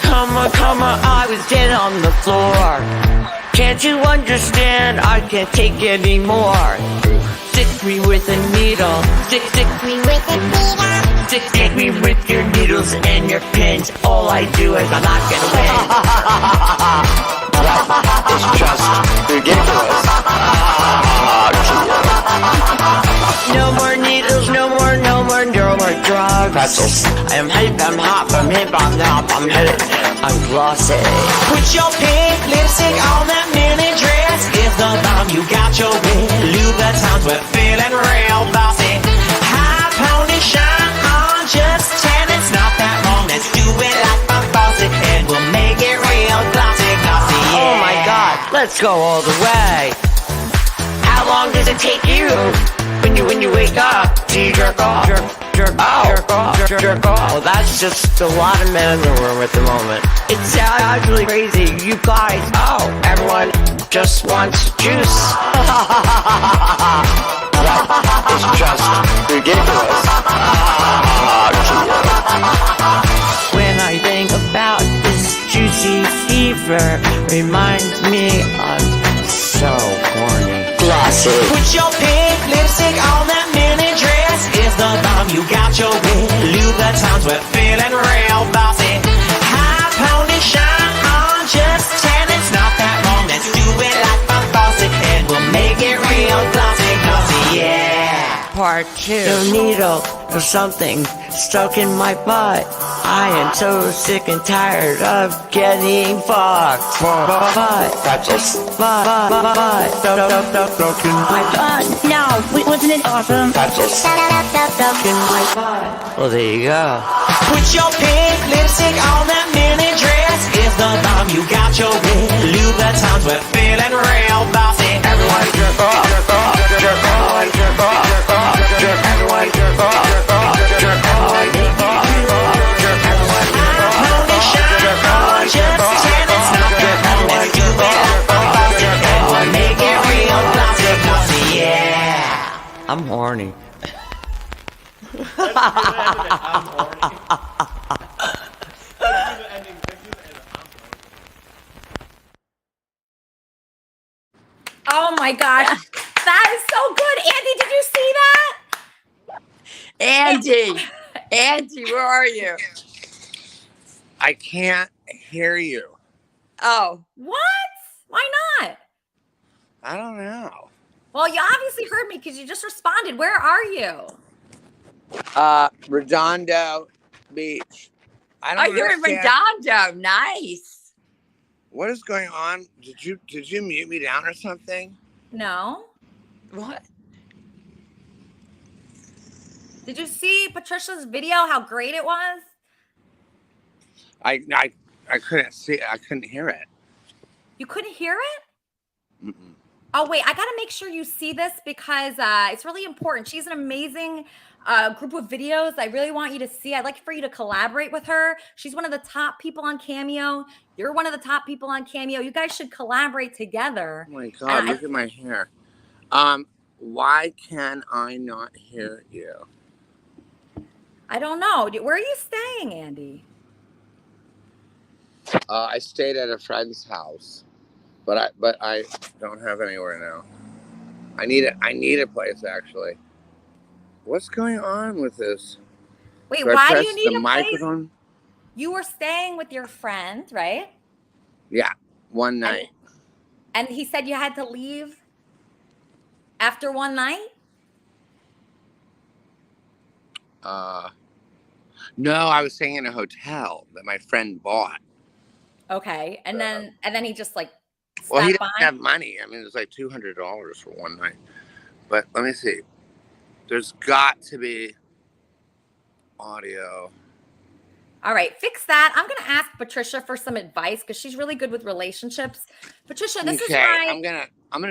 I was dead on the floor. Can't you understand? I can't take anymore. Stick me with a needle. Stick me with a needle. Stick me with your needles and your pins. All I do is I'm not gonna win. It's just ridiculous. No more needles, no more drugs. Pretzels. I'm hip, I'm hop, I'm hip, I'm hop, I'm hip. I'm glossy. Put your pink lipstick on that mini dress. Is the bomb. You got your Louboutins, we're feeling real bossy. High pony shine on, just 10. It's not that long. Let's do it like a faucet and we'll make it real glossy, glossy, yeah. Oh my God, let's go all the way. How long does it take you when you wake up? Do you jerk off? Jerk off. Well, that's just a lot of men in the room at the moment. It's actually crazy, you guys. Oh, everyone just wants juice. It's just ridiculous. When I think about this juicy fever, reminds me I'm so horny. Glossy. Put your pink lipstick on that mini dress. Is the bomb. You got your Louboutins, we're feeling real bossy. High pony shine on, just 10. It's not that long. Let's do it like a faucet and we'll make it real glossy, glossy, yeah. Part 2. No needle or something stuck in my butt. I am so sick and tired of getting fucked. But just stuck in my butt. No, wasn't it awesome? But just stuck in my butt. Well, there you go. Put your pink lipstick on that mini dress. Is the bomb. You got your Louboutins, we're feeling real bossy. Everyone jerk off, jerk off, jerk off, jerk off, jerk off, jerk. Everyone jerk off, jerk off, jerk off, jerk off. I'm horny. Oh my gosh. That is so good. Andy, did you see that? Andy, where are you? I can't hear you. Oh, what? Why not? I don't know. Well, you obviously heard me because you just responded. Where are you? Redondo Beach. I don't you're in understand. Redondo. Nice. What is going on? Did you mute me down or something? No. What? Did you see Patricia's video? How great it was? I couldn't see it. I couldn't hear it. You couldn't hear it? Mm-mm. Oh, wait. I got to make sure you see this because it's really important. She's an amazing group of videos I really want you to see. I'd like for you to collaborate with her. She's one of the top people on Cameo. You're one of the top people on Cameo. You guys should collaborate together. Oh, my God. Look at my hair. Why can I not hear you? I don't know. Where are you staying, Andy? I stayed at a friend's house, but I don't have anywhere now. I need a place actually. What's going on with this? Wait, Do I why do press you need the a microphone? place? You were staying with your friend, right? Yeah, one night. And he said you had to leave after one night? No, I was staying in a hotel that my friend bought. Okay, and then he just like Well, he stopped didn't by. have money. I mean, it was like $200 for one night. But let me see. There's got to be audio. All right, fix that. I'm gonna ask Patricia for some advice because she's really good with relationships. Patricia, this is my. I'm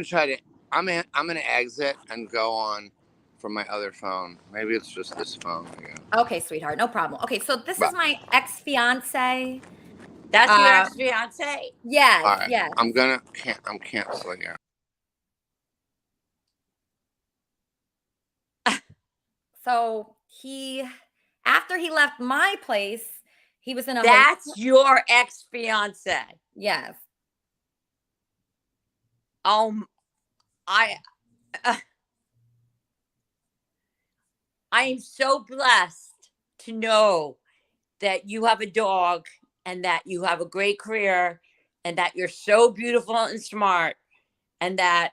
gonna exit and go on from my other phone. Maybe it's just this phone again. Okay, sweetheart, no problem. Okay, so this is my ex-fiance. That's your ex-fiance? Yes, All right. yes. I'm canceling it. So after he left my place, he was in a. That's your ex-fiance. Yes. I am so blessed to know that you have a dog and that you have a great career and that you're so beautiful and smart and that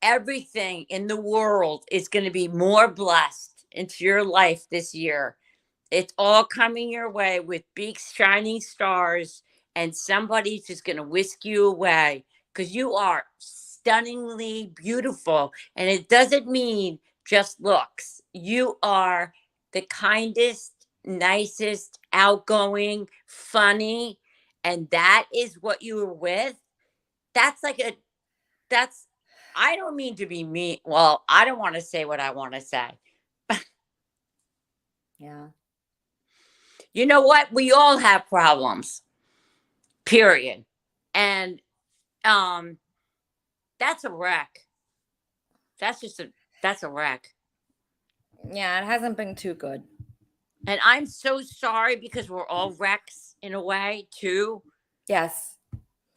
everything in the world is going to be more blessed into your life this year. It's all coming your way with big shining stars, and somebody's just going to whisk you away because you are stunningly beautiful. And it doesn't mean just looks. You are the kindest, nicest, outgoing, funny, and that is what you were with. I don't mean to be mean. Well, I don't want to say what I want to say. Yeah. You know what? We all have problems. Period. And that's a wreck. That's a wreck. Yeah, it hasn't been too good. And I'm so sorry because we're all wrecks in a way too. Yes.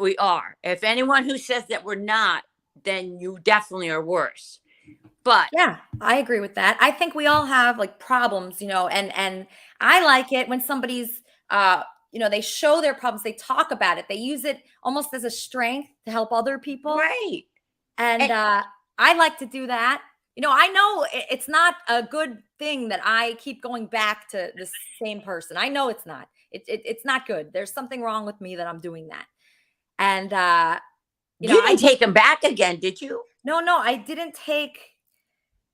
We are. If anyone who says that we're not, then you definitely are worse. But yeah, I agree with that. I think we all have like problems, and I like it when somebody's they show their problems, they talk about it, they use it almost as a strength to help other people. Right. And I like to do that. I know it's not a good thing that I keep going back to the same person. I know it's not. It's not good. There's something wrong with me that I'm doing that. And you didn't take him back again, did you? No, I didn't take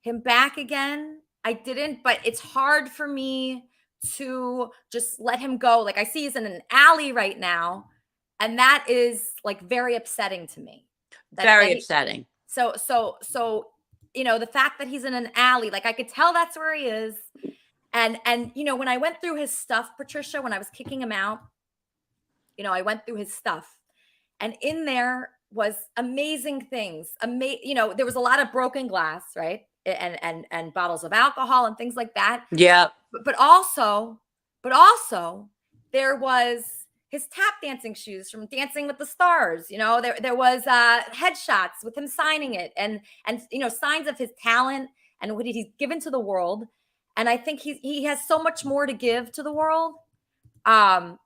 him back again. I didn't, but it's hard for me to just let him go. Like I see he's in an alley right now, and that is like very upsetting to me. Very upsetting. So, the fact that he's in an alley, like I could tell that's where he is. And when I went through his stuff, Patricia, when I was kicking him out, I went through his stuff, and in there was amazing things. There was a lot of broken glass, right? And bottles of alcohol and things like that. Yeah. But also there was his tap dancing shoes from Dancing with the Stars. There was headshots with him signing it and signs of his talent and what he's given to the world. And I think he has so much more to give to the world. And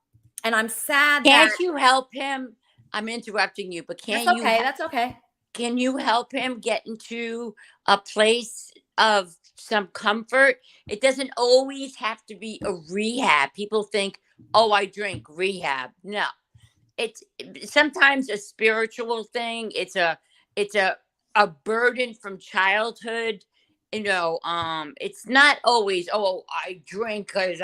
I'm sad. Can't you help him? I'm interrupting you, but That's okay. That's okay. Can you help him get into a place of some comfort? It doesn't always have to be a rehab. People think, oh, I drink, rehab. No, it's sometimes a spiritual thing. It's a burden from childhood. It's not always, oh, I drink because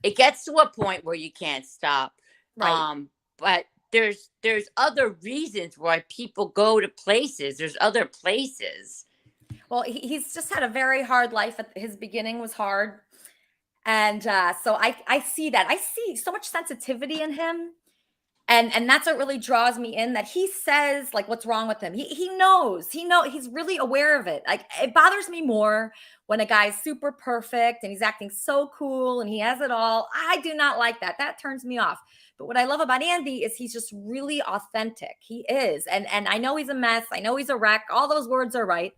it gets to a point where you can't stop. Right. But there's other reasons why people go to places. There's other places. Well, he's just had a very hard life. His beginning was hard. And so I see that. I see so much sensitivity in him. And that's what really draws me in, that he says like what's wrong with him. He knows, he's really aware of it. Like it bothers me more when a guy's super perfect and he's acting so cool and he has it all. I do not like that. That turns me off. But what I love about Andy is he's just really authentic. He is. And I know he's a mess. I know he's a wreck. All those words are right.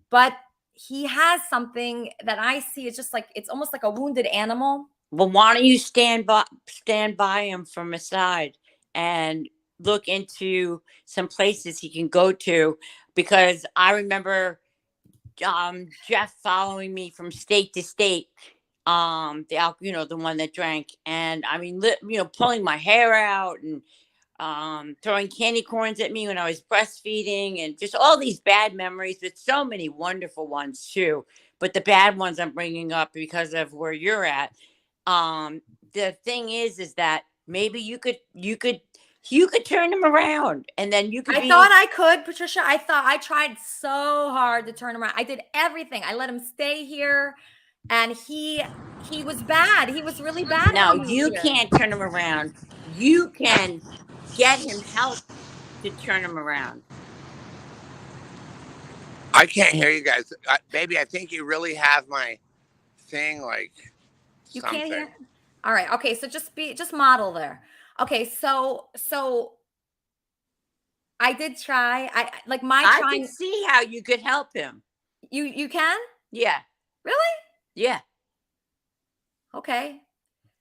But he has something that I see. It's just like, it's almost like a wounded animal. Well, why don't you stand by him from a side and look into some places he can go to? Because I remember Jeff following me from state to state. The one that drank, and I mean, pulling my hair out and throwing candy corns at me when I was breastfeeding, and just all these bad memories, but so many wonderful ones too. But the bad ones I'm bringing up because of where you're at. The thing is that maybe you could turn him around, and then you could. I thought I could, Patricia. I tried so hard to turn him around. I did everything. I let him stay here, and he was bad. He was really bad. No, you can't turn him around. You can get him help to turn him around. I can't hear you guys. Baby, I think you really have my thing like You something. can't hear. All right. Okay. So just model there. Okay. So I did try. I can see how you could help him. You can? Yeah. Really? Yeah. Okay.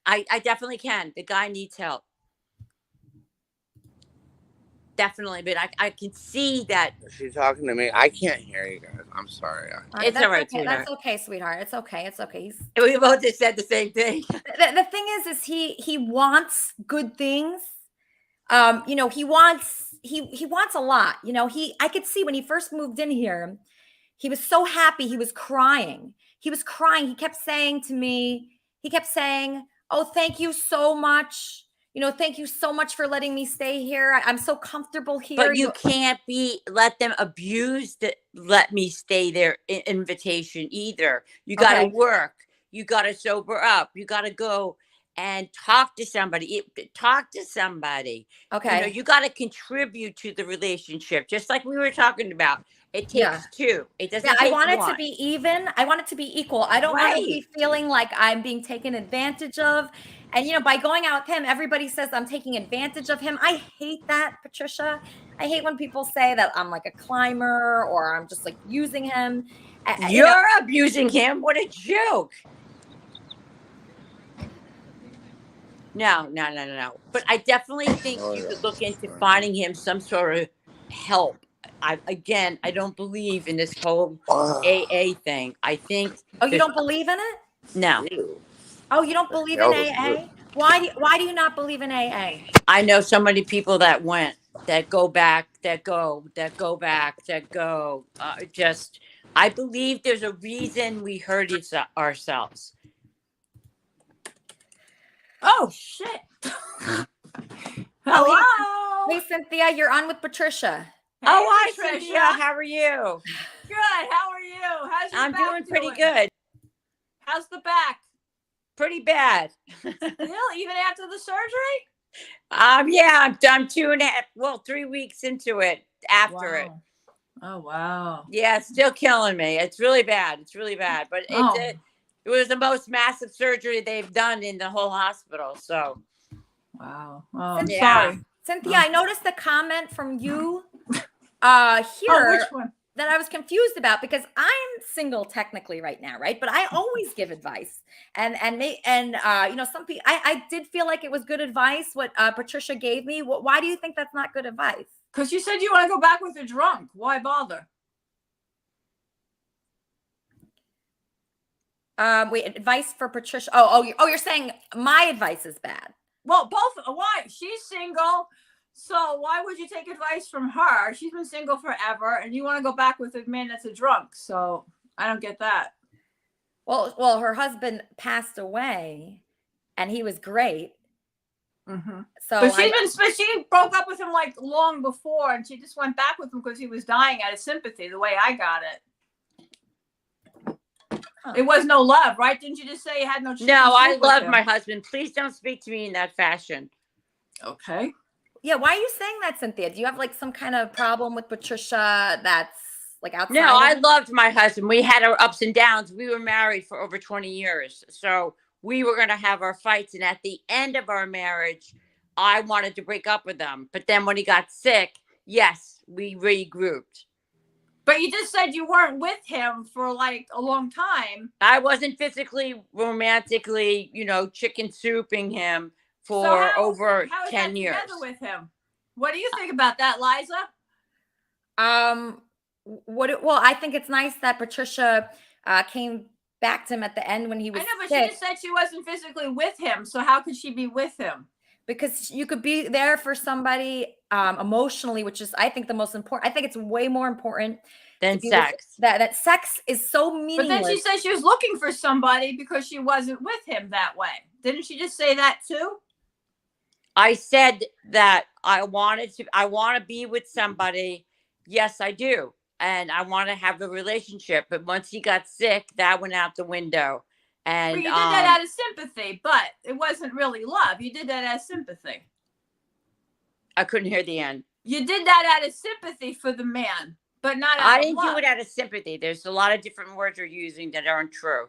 I definitely can. The guy needs help. Definitely, but I can see that. Is she talking to me? I can't hear you guys. I'm sorry. It's all right, okay. That's okay, sweetheart. It's okay. It's okay. We both just said the same thing. The thing is he wants good things. He wants a lot. I could see when he first moved in here, he was so happy. He was crying. He kept saying to me, "Oh, thank you so much. Thank you so much for letting me stay here. I'm so comfortable here." But you can't let them abuse the "let me stay there" invitation either. You got to work. You got to sober up. You got to go and talk to somebody. Okay. You got to contribute to the relationship, just like we were talking about. It takes two. It doesn't take I want it one. to be even. I want it to be equal. I don't want to be feeling like I'm being taken advantage of. And, by going out with him, everybody says I'm taking advantage of him. I hate that, Patricia. I hate when people say that I'm like a climber or I'm just like using him. You're abusing him. What a joke. No. But I definitely think you could look into finding him some sort of help. I don't believe in this whole AA thing. I think. Oh, you don't believe in it? No. Oh, you don't believe in AA? Why do you not believe in AA? I know so many people that went, that go back, that go. I believe there's a reason we hurt ourselves. Oh, shit. Hello. Hey, Cynthia, you're on with Patricia. Hey, hi, Patricia. Cynthia. How are you? Good. How are you? How's your I'm back doing pretty good. How's the back? Pretty bad. Still, even after the surgery? Yeah, I'm 3 weeks into it after it. Oh, wow. Yeah, it's still killing me. It's really bad. But it was the most massive surgery they've done in the whole hospital. So, wow. Oh, Cynthia, sorry. Cynthia, I noticed a comment from you here which one? that I was confused about because I'm single technically right now, right? But I always give advice, and some people. I did feel like it was good advice what Patricia gave me. Why do you think that's not good advice? Because you said you want to go back with a drunk. Why bother? Wait, advice for Patricia. Oh, you're saying my advice is bad. Well, both. Why? She's single. So why would you take advice from her? She's been single forever, and you want to go back with a man that's a drunk. So I don't get that. Well, her husband passed away, and he was great. Mm-hmm. So, but she broke up with him like long before, and she just went back with him because he was dying out of sympathy. The way I got it, it was no love, right? Didn't you just say you had no? No, I love my husband. Please don't speak to me in that fashion. Okay. Yeah, why are you saying that, Cynthia? Do you have like some kind of problem with Patricia that's like outside? No, I loved my husband. We had our ups and downs. We were married for over 20 years. So we were going to have our fights. And at the end of our marriage, I wanted to break up with him. But then when he got sick, yes, we regrouped. But you just said you weren't with him for like a long time. I wasn't physically, romantically, chicken souping him for over 10 years. Together with him. What do you think about that, Liza? Well, I think it's nice that Patricia came back to him at the end when he was I know, but sick. she just said she wasn't physically with him. So how could she be with him? Because you could be there for somebody emotionally, which is, I think, the most important. I think it's way more important than sex. That sex is so meaningless. But then she said she was looking for somebody because she wasn't with him that way. Didn't she just say that too? I said that I want to be with somebody. Yes, I do. And I want to have a relationship. But once he got sick, that went out the window. And well, you did that out of sympathy, but it wasn't really love. You did that as sympathy. I couldn't hear the end. You did that out of sympathy for the man, but not out I of didn't love. do it out of sympathy. There's a lot of different words you're using that aren't true.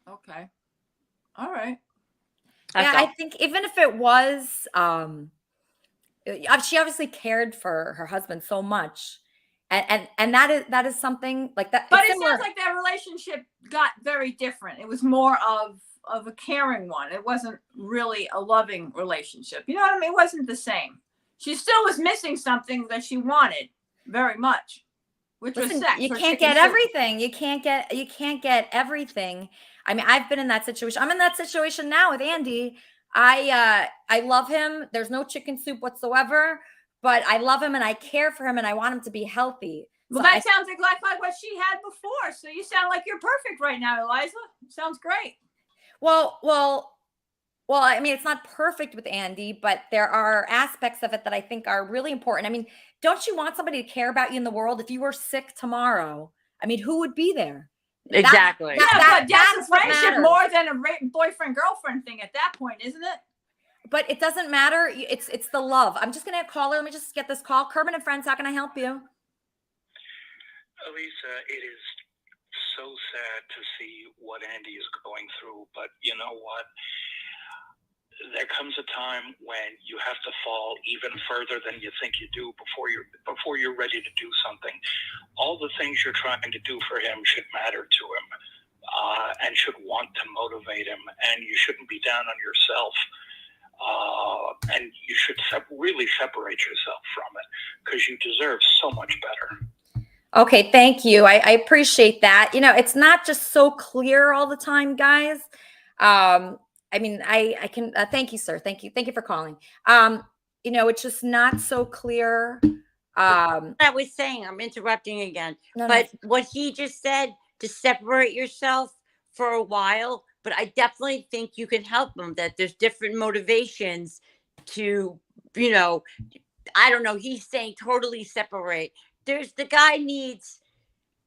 Okay. All right. I think even if it was, she obviously cared for her husband so much. And that is something like that. But it sounds like that relationship got very different. It was more of a caring one. It wasn't really a loving relationship. You know what I mean? It wasn't the same. She still was missing something that she wanted very much, which was sex. You can't get everything. You can't get everything. I mean, I've been in that situation. I'm in that situation now with Andy. I love him. There's no chicken soup whatsoever. But I love him and I care for him and I want him to be healthy. Well, that sounds like what she had before. So you sound like you're perfect right now, Eliza. Sounds great. Well, I mean, it's not perfect with Andy, but there are aspects of it that I think are really important. I mean, don't you want somebody to care about you in the world? If you were sick tomorrow, I mean, who would be there? Exactly. But that's a friendship more than a boyfriend-girlfriend thing at that point, isn't it? But it doesn't matter. It's the love. I'm just going to call her. Let me just get this call. Kermit and Friends, how can I help you? Elisa, it is so sad to see what Andy is going through, but you know what? There comes a time when you have to fall even further than you think you do before you're ready to do something. All the things you're trying to do for him should matter to him, and should want to motivate him, and you shouldn't be down on yourself. And you should really separate yourself from it because you deserve so much better. Okay, thank you. I appreciate that. You know, it's not just so clear all the time, guys. I mean, I can thank you, sir. Thank you for calling. You know, it's just not so clear. I was saying, I'm interrupting again, but what he just said, to separate yourself for a while. But I definitely think you can help them, that there's different motivations to, you know, I don't know. He's saying totally separate. The guy needs,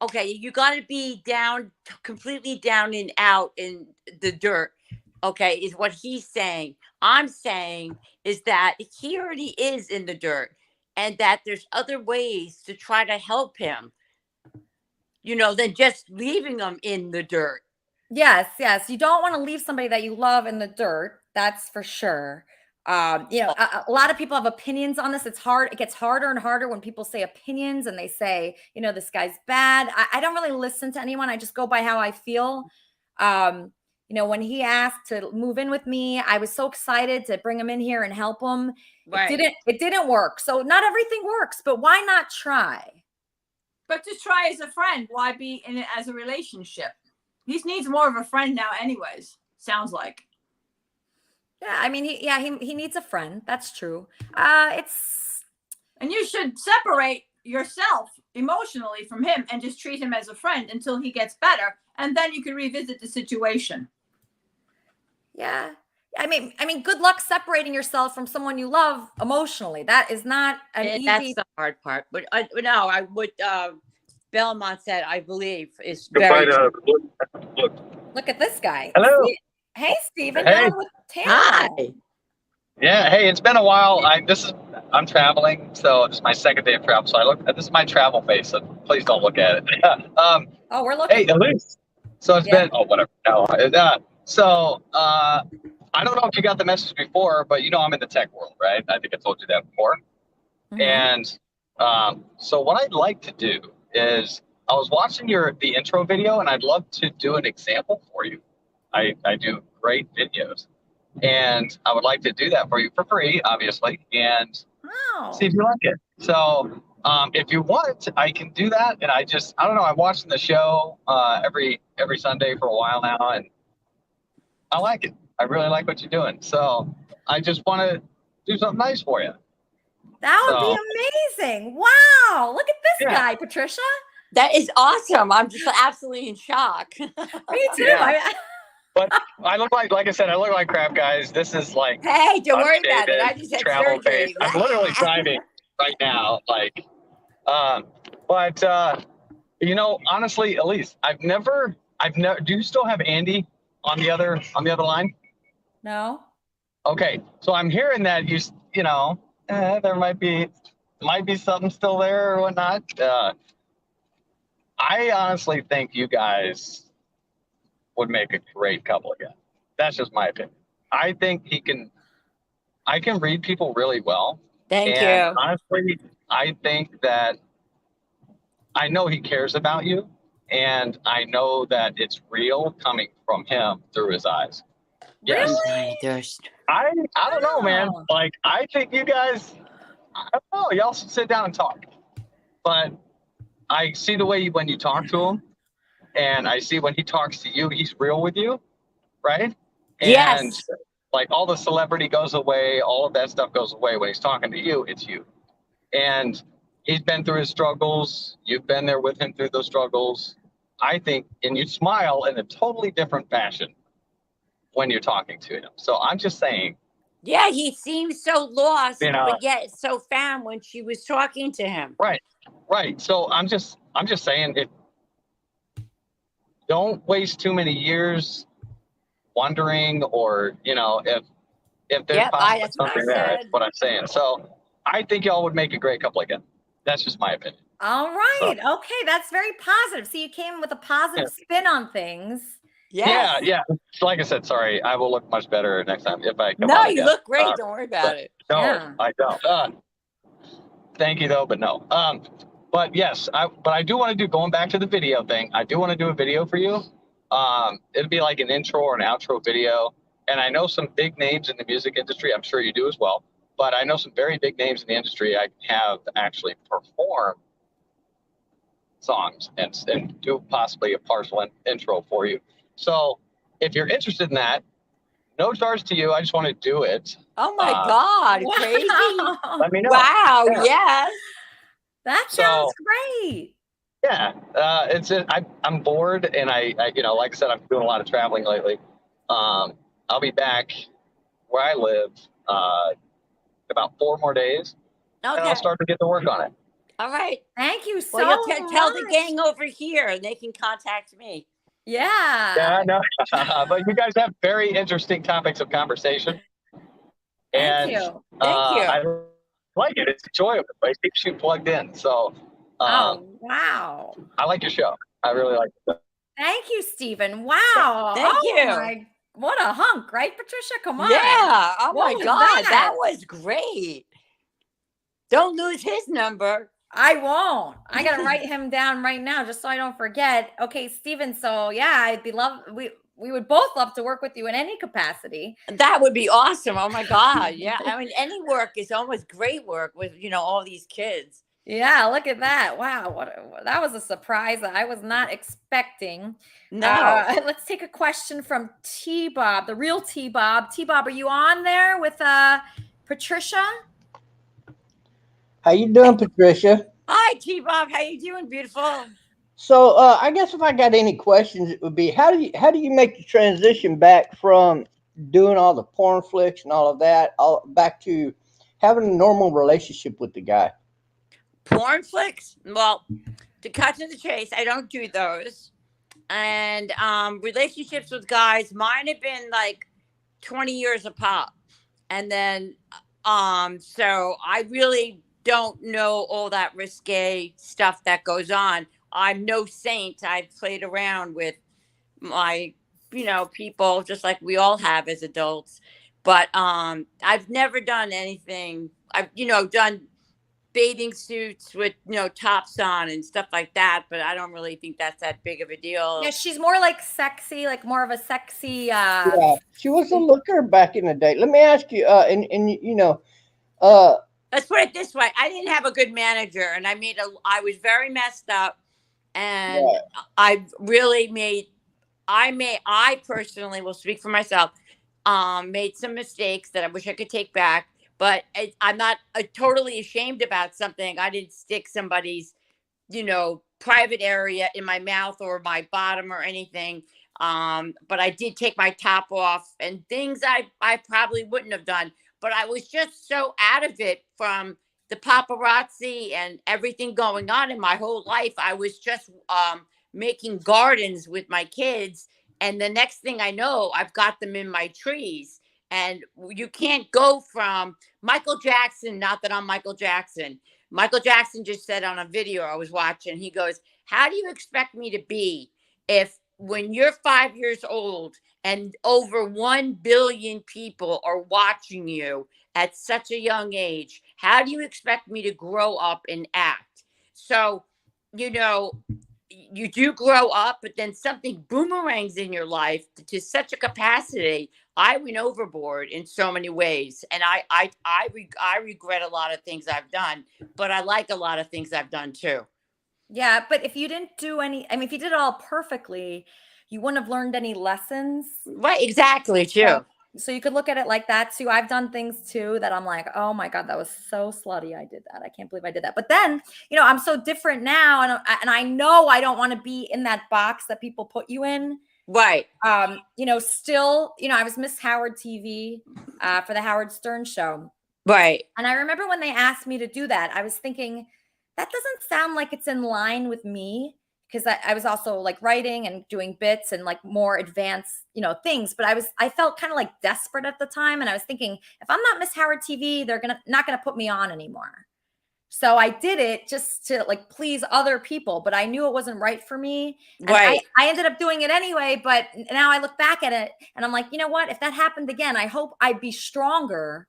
okay, you got to be down, completely down and out in the dirt. Okay, is what he's saying. I'm saying is that he already is in the dirt and that there's other ways to try to help him, you know, than just leaving him in the dirt. Yes. You don't want to leave somebody that you love in the dirt. That's for sure. You know, a lot of people have opinions on this. It's hard. It gets harder and harder when people say opinions and they say, you know, this guy's bad. I don't really listen to anyone. I just go by how I feel. You know, when he asked to move in with me, I was so excited to bring him in here and help him. Right. It didn't work. So not everything works, but why not try? But to try as a friend, why be in it as a relationship? He needs more of a friend now anyways, sounds like. Yeah, I mean, he needs a friend. That's true. And you should separate yourself emotionally from him and just treat him as a friend until he gets better. And then you can revisit the situation. Yeah. I mean, good luck separating yourself from someone you love emotionally. That is not an easy. That's the hard part. But no, I would. Belmont said, I believe, is very. Look at this guy. Hello. Hey, Stephen. Hey. Hi. Yeah. Hey, it's been a while. I'm traveling, so this is my second day of travel. So this is my travel face. So please don't look at it. Oh, we're looking. Hey, Elise. So it's been whatever. No. So I don't know if you got the message before, but you know I'm in the tech world, right? I think I told you that before. Mm-hmm. And so what I'd like to do is I was watching the intro video, and I'd love to do an example for you. I do great videos, and I would like to do that for you for free, obviously, and see if you like it. So If you want, I can do that. And I don't know. I'm watching the show every Sunday for a while now, and I like it. I really like what you're doing. So I just want to do something nice for you. That would be amazing. Wow. Look at this guy, Patricia. That is awesome. I'm just absolutely in shock. Me too. Yeah. But I look like I said, I look like crap, guys. This is like, hey, don't worry about it. I just had travel surgery. face. I'm literally driving right now. Like, you know, honestly, Elise, I've never. Do you still have Andy on the other line? No. Okay, so I'm hearing that you know, there might be something still there or whatnot. I honestly think you guys would make a great couple again. That's just my opinion. I think I can read people really well. Thank you. Honestly, I think that I know he cares about you, and I know that it's real coming from him through his eyes. Yes. Really? I don't know, man. Like, I think you guys, I don't know, y'all should sit down and talk. But I see the way when you talk to him, and I see when he talks to you, he's real with you, right? Yes. And like all the celebrity goes away, all of that stuff goes away. When he's talking to you, it's you. And he's been through his struggles. You've been there with him through those struggles. I think, and you smile in a totally different fashion when you're talking to him. So I'm just saying. Yeah, he seems so lost, You know, but yet so found when she was talking to him. Right. So I'm just saying, don't waste too many years wondering, or you know, if there's possibly something there. That's what I'm saying. So I think y'all would make a great couple again. That's just my opinion. All right. Okay, that's very positive. See, you came with a positive spin on things. Yes. Yeah. Like I said, sorry. I will look much better next time if I come No, on you again. look great. Don't worry about it. No, Yeah. I don't. Thank you though, but no. But yes, I do want to do, going back to the video thing, I do want to do a video for you. It'd be like an intro or an outro video. And I know some big names in the music industry. I'm sure you do as well. But I know some very big names in the industry I have actually perform songs and do possibly a partial intro for you. So if you're interested in that, no charge to you. I just want to do it. Oh my God, crazy. Let me know. Wow, Yeah. yes. That sounds great. Yeah, I'm bored, and I you know, like I said, I'm doing a lot of traveling lately. I'll be back where I live about 4 more days, and I'll start to get to work on it. All right. Thank you so Well, you'll much. tell the gang over here, and they can contact me. Yeah. Yeah, no, but you guys have very interesting topics of conversation. Thank you. Thank you. I like it. It's enjoyable. It keeps you plugged in. So, Oh, wow. I like your show. I really like it. Thank you, Stephen. Wow. Thank you. My, what a hunk, right, Patricia? Come on. Yeah. Oh What my was God, that was great. Don't lose his number. I won't. I gotta write him down right now just so I don't forget. Okay, Stephen. So yeah, we would both love to work with you in any capacity. That would be awesome. Oh my God. Yeah. I mean, any work is almost great work with, you know, all these kids. Yeah, look at that. Wow, that was a surprise that I was not expecting. No. Let's take a question from T-Bob, the real T-Bob. T-Bob, are you on there with Patricia? How you doing, Patricia? Hi, T-Bob. How you doing, beautiful? So I guess if I got any questions, it would be how do you make the transition back from doing all the porn flicks and all of that, back to having a normal relationship with the guy? Porn flicks? Well, to cut to the chase, I don't do those. And relationships with guys, mine have been like 20 years apart. And then, so I really don't know all that risque stuff that goes on. I'm no saint. I've played around with my, you know, people just like we all have as adults. But I've never done anything. I've, you know, done bathing suits with, you know, tops on and stuff like that. But I don't really think that's that big of a deal. Yeah, she's more like sexy, like more of a sexy. Yeah, she was a looker back in the day. Let me ask you, and you know, let's put it this way. I didn't have a good manager, and I was very messed up, and I really I personally will speak for myself, made some mistakes that I wish I could take back, but I'm not totally ashamed about something. I didn't stick somebody's, private area in my mouth or my bottom or anything. But I did take my top off and things I probably wouldn't have done, but I was just so out of it from the paparazzi and everything going on in my whole life. I was just making gardens with my kids. And the next thing I know, I've got them in my trees. And you can't go from Michael Jackson, not that I'm Michael Jackson. Michael Jackson just said on a video I was watching, he goes, how do you expect me to be if when you're 5 years old and over 1 billion people are watching you at such a young age, how do you expect me to grow up and act? So, you do grow up, but then something boomerangs in your life to such a capacity. I went overboard in so many ways, and I regret a lot of things I've done, but I like a lot of things I've done too. Yeah, but if you didn't do if you did it all perfectly, you wouldn't have learned any lessons. Right, exactly, too. So you could look at it like that too. I've done things too that I'm like, oh my God, that was so slutty. I did that. I can't believe I did that. But then, I'm so different now. And I know I don't want to be in that box that people put you in. Right. Still, I was Miss Howard TV for the Howard Stern show. Right. And I remember when they asked me to do that, I was thinking, that doesn't sound like it's in line with me. Because I was also like writing and doing bits and like more advanced, things. But I felt kind of like desperate at the time. And I was thinking, if I'm not Miss Howard TV, they're not gonna put me on anymore. So I did it just to like please other people, but I knew it wasn't right for me. And right. I ended up doing it anyway. But now I look back at it and I'm like, you know what? If that happened again, I hope I'd be stronger.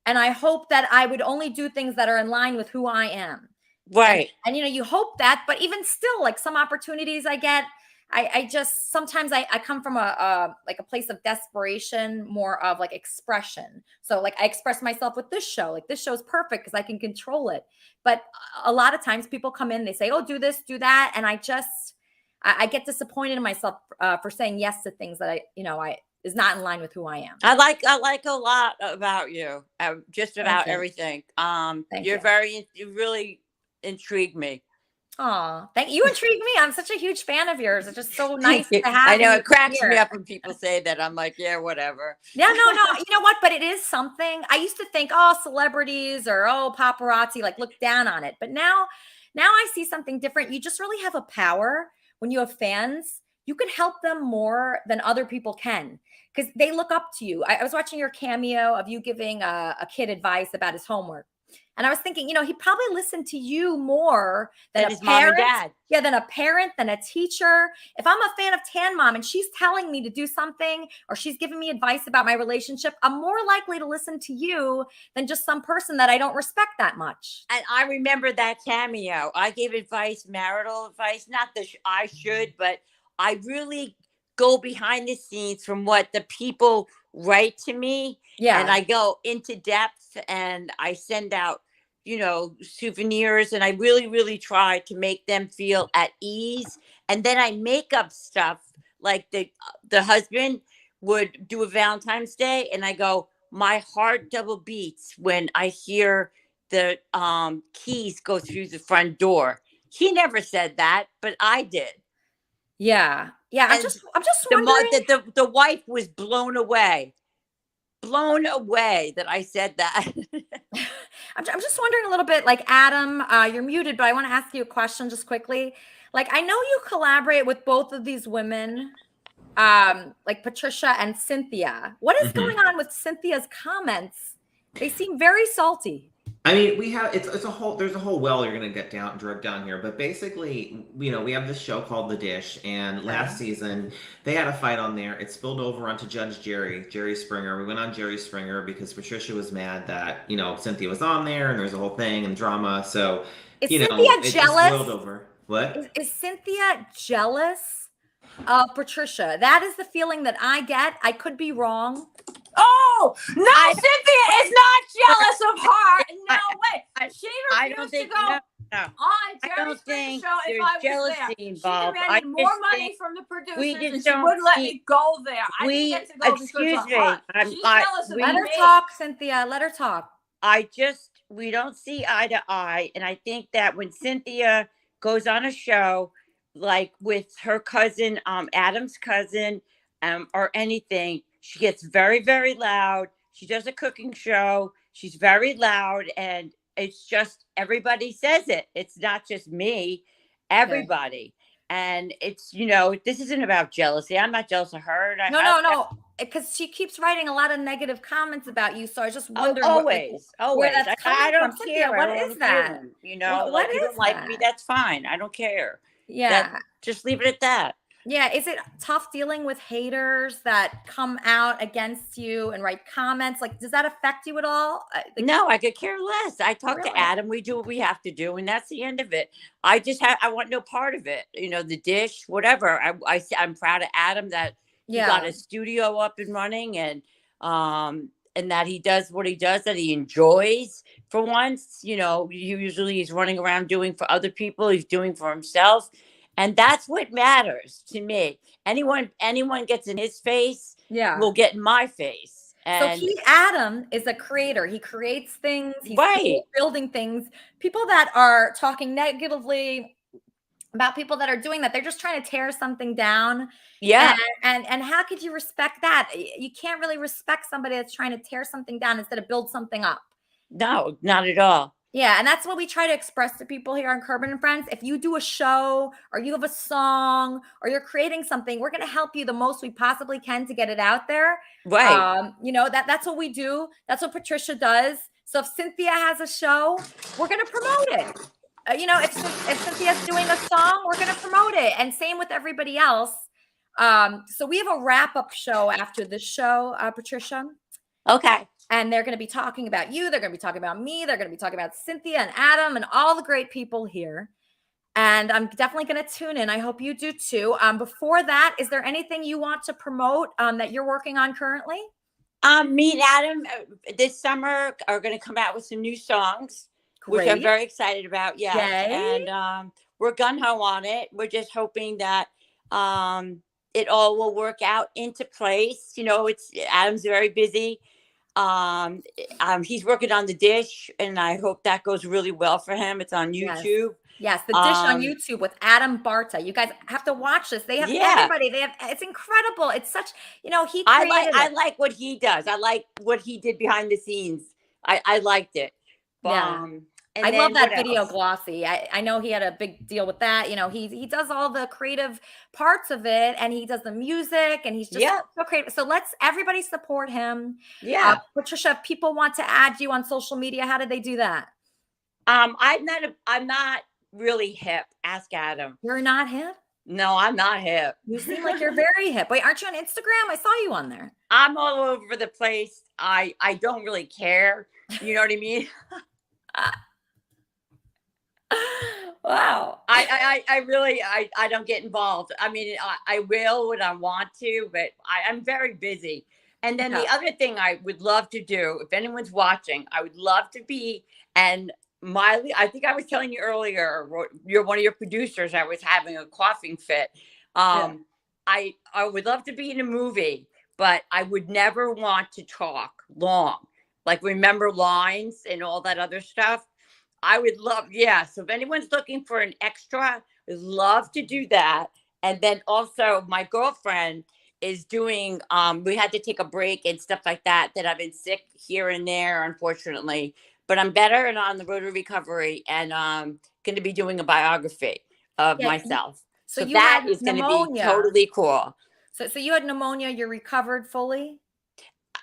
And I hope that I would only do things that are in line with who I am. Right. And you hope that, but even still, like some opportunities I get, I just, sometimes I come from a place of desperation, more of like expression. So like I express myself with this show, like this show is perfect because I can control it. But a lot of times people come in, they say, oh, do this, do that. And I get disappointed in myself for saying yes to things that I is not in line with who I am. I like a lot about you, just about everything. You really intrigue me. Oh, thank you. Intrigue me. I'm such a huge fan of yours. It's just so nice to have. I know it cracks me up when people say that. I'm like, yeah, whatever. Yeah, no. You know what? But it is something. I used to think, oh, celebrities or paparazzi, like look down on it. But now I see something different. You just really have a power when you have fans. You can help them more than other people can because they look up to you. I was watching your cameo of you giving a kid advice about his homework. And I was thinking, he probably listened to you more than his parent, mom and dad. Yeah, than a parent, than a teacher. If I'm a fan of Tan Mom and she's telling me to do something or she's giving me advice about my relationship, I'm more likely to listen to you than just some person that I don't respect that much. And I remember that cameo. I gave advice, marital advice, not that I should, but I really go behind the scenes from what the people write to me. Yeah. And I go into depth and I send out, souvenirs, and I really, really try to make them feel at ease. And then I make up stuff like the husband would do a Valentine's Day, and I go, my heart double beats when I hear the keys go through the front door. He never said that, but I did. Yeah. Yeah. I'm just wondering. The wife was blown away that I said that. I'm just wondering a little bit, like Adam, you're muted, but I want to ask you a question just quickly. Like, I know you collaborate with both of these women, like Patricia and Cynthia. What is going on with Cynthia's comments? They seem very salty. I mean, we have there's a whole well you're gonna get drug down here, but basically, we have this show called The Dish, and last season they had a fight on there. It spilled over onto Judge Jerry Springer. We went on Jerry Springer because Patricia was mad that Cynthia was on there, and there's a whole thing and drama. So is Cynthia jealous? Just boiled over. What is Cynthia jealous of Patricia? That is the feeling that I get. I could be wrong. Oh no, Cynthia is not jealous of her. No way. She I don't refused think to go no. on I Jerry don't Springer think show if there's I was jealousy there. She involved. demanded I more just money think from the we producers, just and she don't wouldn't let see. me go there. I didn't get to go because Excuse of her. me. She's jealous of Let me. her talk, Cynthia. Let her talk. We don't see eye to eye. And I think that when Cynthia goes on a show, like with her cousin, Adam's cousin, or anything, she gets very, very loud. She does a cooking show. She's very loud. And it's just, everybody says it. It's not just me, everybody. And it's, this isn't about jealousy. I'm not jealous of her. And No. Because she keeps writing a lot of negative comments about you. So I just wonder always. where that's coming I don't from. Cynthia, care. what I don't is have a that? feeling, What you is don't like me, that? that's fine. I don't care. Yeah. Just leave it at that. Yeah. Is it tough dealing with haters that come out against you and write comments? Like, does that affect you at all? No, I could care less. I talk Really? to Adam. We do what we have to do, and that's the end of it. I want no part of it. The dish, whatever. I'm proud of Adam that he got a studio up and running, and that he does what he does, that he enjoys for once. Usually he's running around doing for other people. He's doing for himself. And that's what matters to me. Anyone gets in his face, will get in my face. And so Adam is a creator. He creates things. He's right. building things. People that are talking negatively about people that are doing that, they're just trying to tear something down. Yeah. And how could you respect that? You can't really respect somebody that's trying to tear something down instead of build something up. No, not at all. Yeah, and that's what we try to express to people here on Kermit and Friends. If you do a show or you have a song or you're creating something, we're going to help you the most we possibly can to get it out there. Right. That's what we do. That's what Patricia does. So if Cynthia has a show, we're going to promote it. If Cynthia's doing a song, we're going to promote it. And same with everybody else. So we have a wrap-up show after this show, Patricia. Okay. And they're going to be talking about you. They're going to be talking about me. They're going to be talking about Cynthia and Adam and all the great people here. And I'm definitely going to tune in. I hope you do too. Before that, is there anything you want to promote that you're working on currently? Me and Adam this summer are going to come out with some new songs, which I'm very excited about. Yeah. And we're gun-ho on it. We're just hoping that it all will work out into place. Adam's very busy. He's working on the dish, and I hope that goes really well for him. It's on YouTube. Yes, the dish on YouTube with Adam Barta. You guys have to watch this. They have everybody. It's incredible. It's such, he created I like what he does. I like what he did behind the scenes. I liked it. I love that video, Glossy. I know he had a big deal with that. He does all the creative parts of it, and he does the music, and he's just so creative. So let's everybody support him. Yeah. Patricia, if people want to add you on social media, how do they do that? I'm not really hip. Ask Adam. You're not hip? No, I'm not hip. You seem like you're very hip. Wait, aren't you on Instagram? I saw you on there. I'm all over the place. I don't really care. You know what I mean? Wow. I really don't get involved. I mean, I will when I want to, but I'm very busy. And then the other thing I would love to do, if anyone's watching, I would love to be, and Miley, I think I was telling you earlier, you're one of your producers, I was having a coughing fit. I would love to be in a movie, but I would never want to talk long, like remember lines and all that other stuff. I would love, so if anyone's looking for an extra, I'd love to do that. And then also my girlfriend is doing, we had to take a break and stuff like that I've been sick here and there, unfortunately, but I'm better and on the road to recovery, and going to be doing a biography of myself. So that is going to be totally cool. So you had pneumonia, you're recovered fully?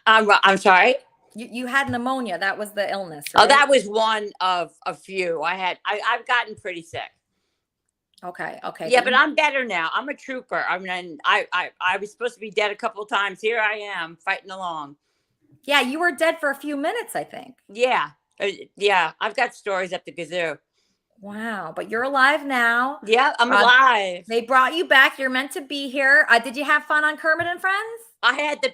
I'm sorry? You had pneumonia. That was the illness, right? Oh, that was one of a few. I've gotten pretty sick. Okay. Yeah, but I'm better now. I'm a trooper. I mean, I was supposed to be dead a couple of times. Here I am fighting along. Yeah, you were dead for a few minutes, I think. Yeah. I've got stories up the gazoo. Wow. But you're alive now. Yeah, I'm alive. They brought you back. You're meant to be here. Did you have fun on Kermit and Friends? I had the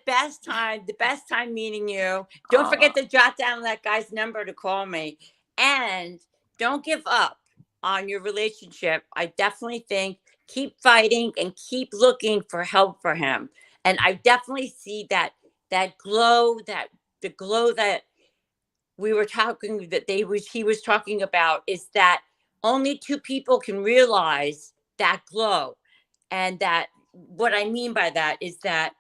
best time meeting you. Don't forget to jot down that guy's number to call me. And don't give up on your relationship. I definitely think keep fighting and keep looking for help for him. And I definitely see that glow, the glow that we were talking, he was talking about, is that only two people can realize that glow. And that what I mean by that is that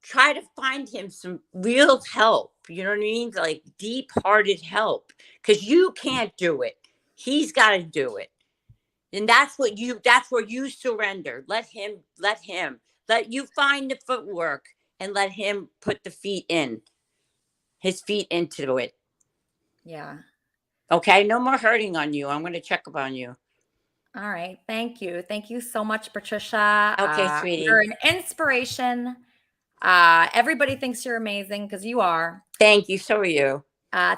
try to find him some real help. You know what I mean? Like deep-hearted help, because you can't do it. He's got to do it. And that's where you surrender. Let you find the footwork and let him put his feet into it. Yeah. Okay. No more hurting on you. I'm going to check up on you. All right. Thank you. Thank you so much, Patricia. Okay, sweetie. You're an inspiration. Everybody thinks you're amazing because you are. Thank you. So are you.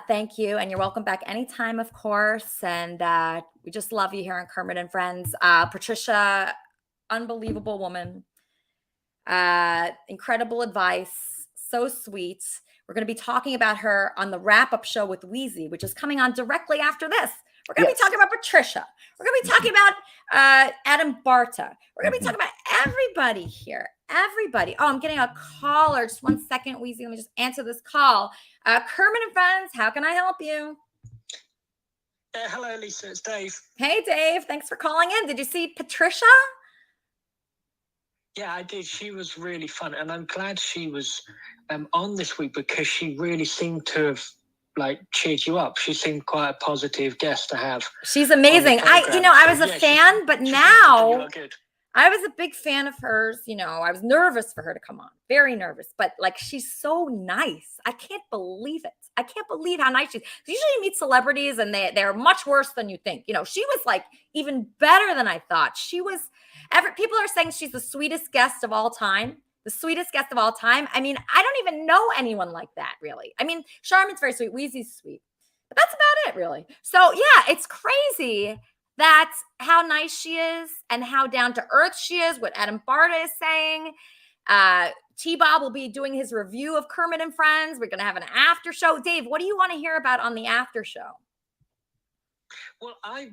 Thank you. And you're welcome back anytime, of course. And we just love you here on Kermit and Friends. Patricia, unbelievable woman. Incredible advice. So sweet. We're going to be talking about her on the wrap-up show with Wheezy, which is coming on directly after this. We're going to be talking about Patricia. We're going to be talking about Adam Barta. We're going to be talking about everybody here. Everybody. Oh, I'm getting a caller. Just 1 second, Wheezy. Let me just answer this call. Kermit and Friends, how can I help you? Hello, Lisa. It's Dave. Hey, Dave. Thanks for calling in. Did you see Patricia? Yeah, I did. She was really fun. And I'm glad she was on this week because she really seemed to have cheered you up. She seemed quite a positive guest to have. She's amazing. I was a fan, but now I was a big fan of hers. I was nervous for her to come on. Very nervous. But she's so nice. I can't believe it. I can't believe how nice she is. Usually you meet celebrities and they're much worse than you think. She was even better than I thought. People are saying she's the sweetest guest of all time. The sweetest guest of all time. I mean, I don't even know anyone like that, really. I mean, Charmin's very sweet. Wheezy's sweet. But that's about it, really. So, yeah, it's crazy that's how nice she is and how down to earth she is, what Adam Barta is saying. T-Bob will be doing his review of Kermit and Friends. We're going to have an after show. Dave, what do you want to hear about on the after show? Well, I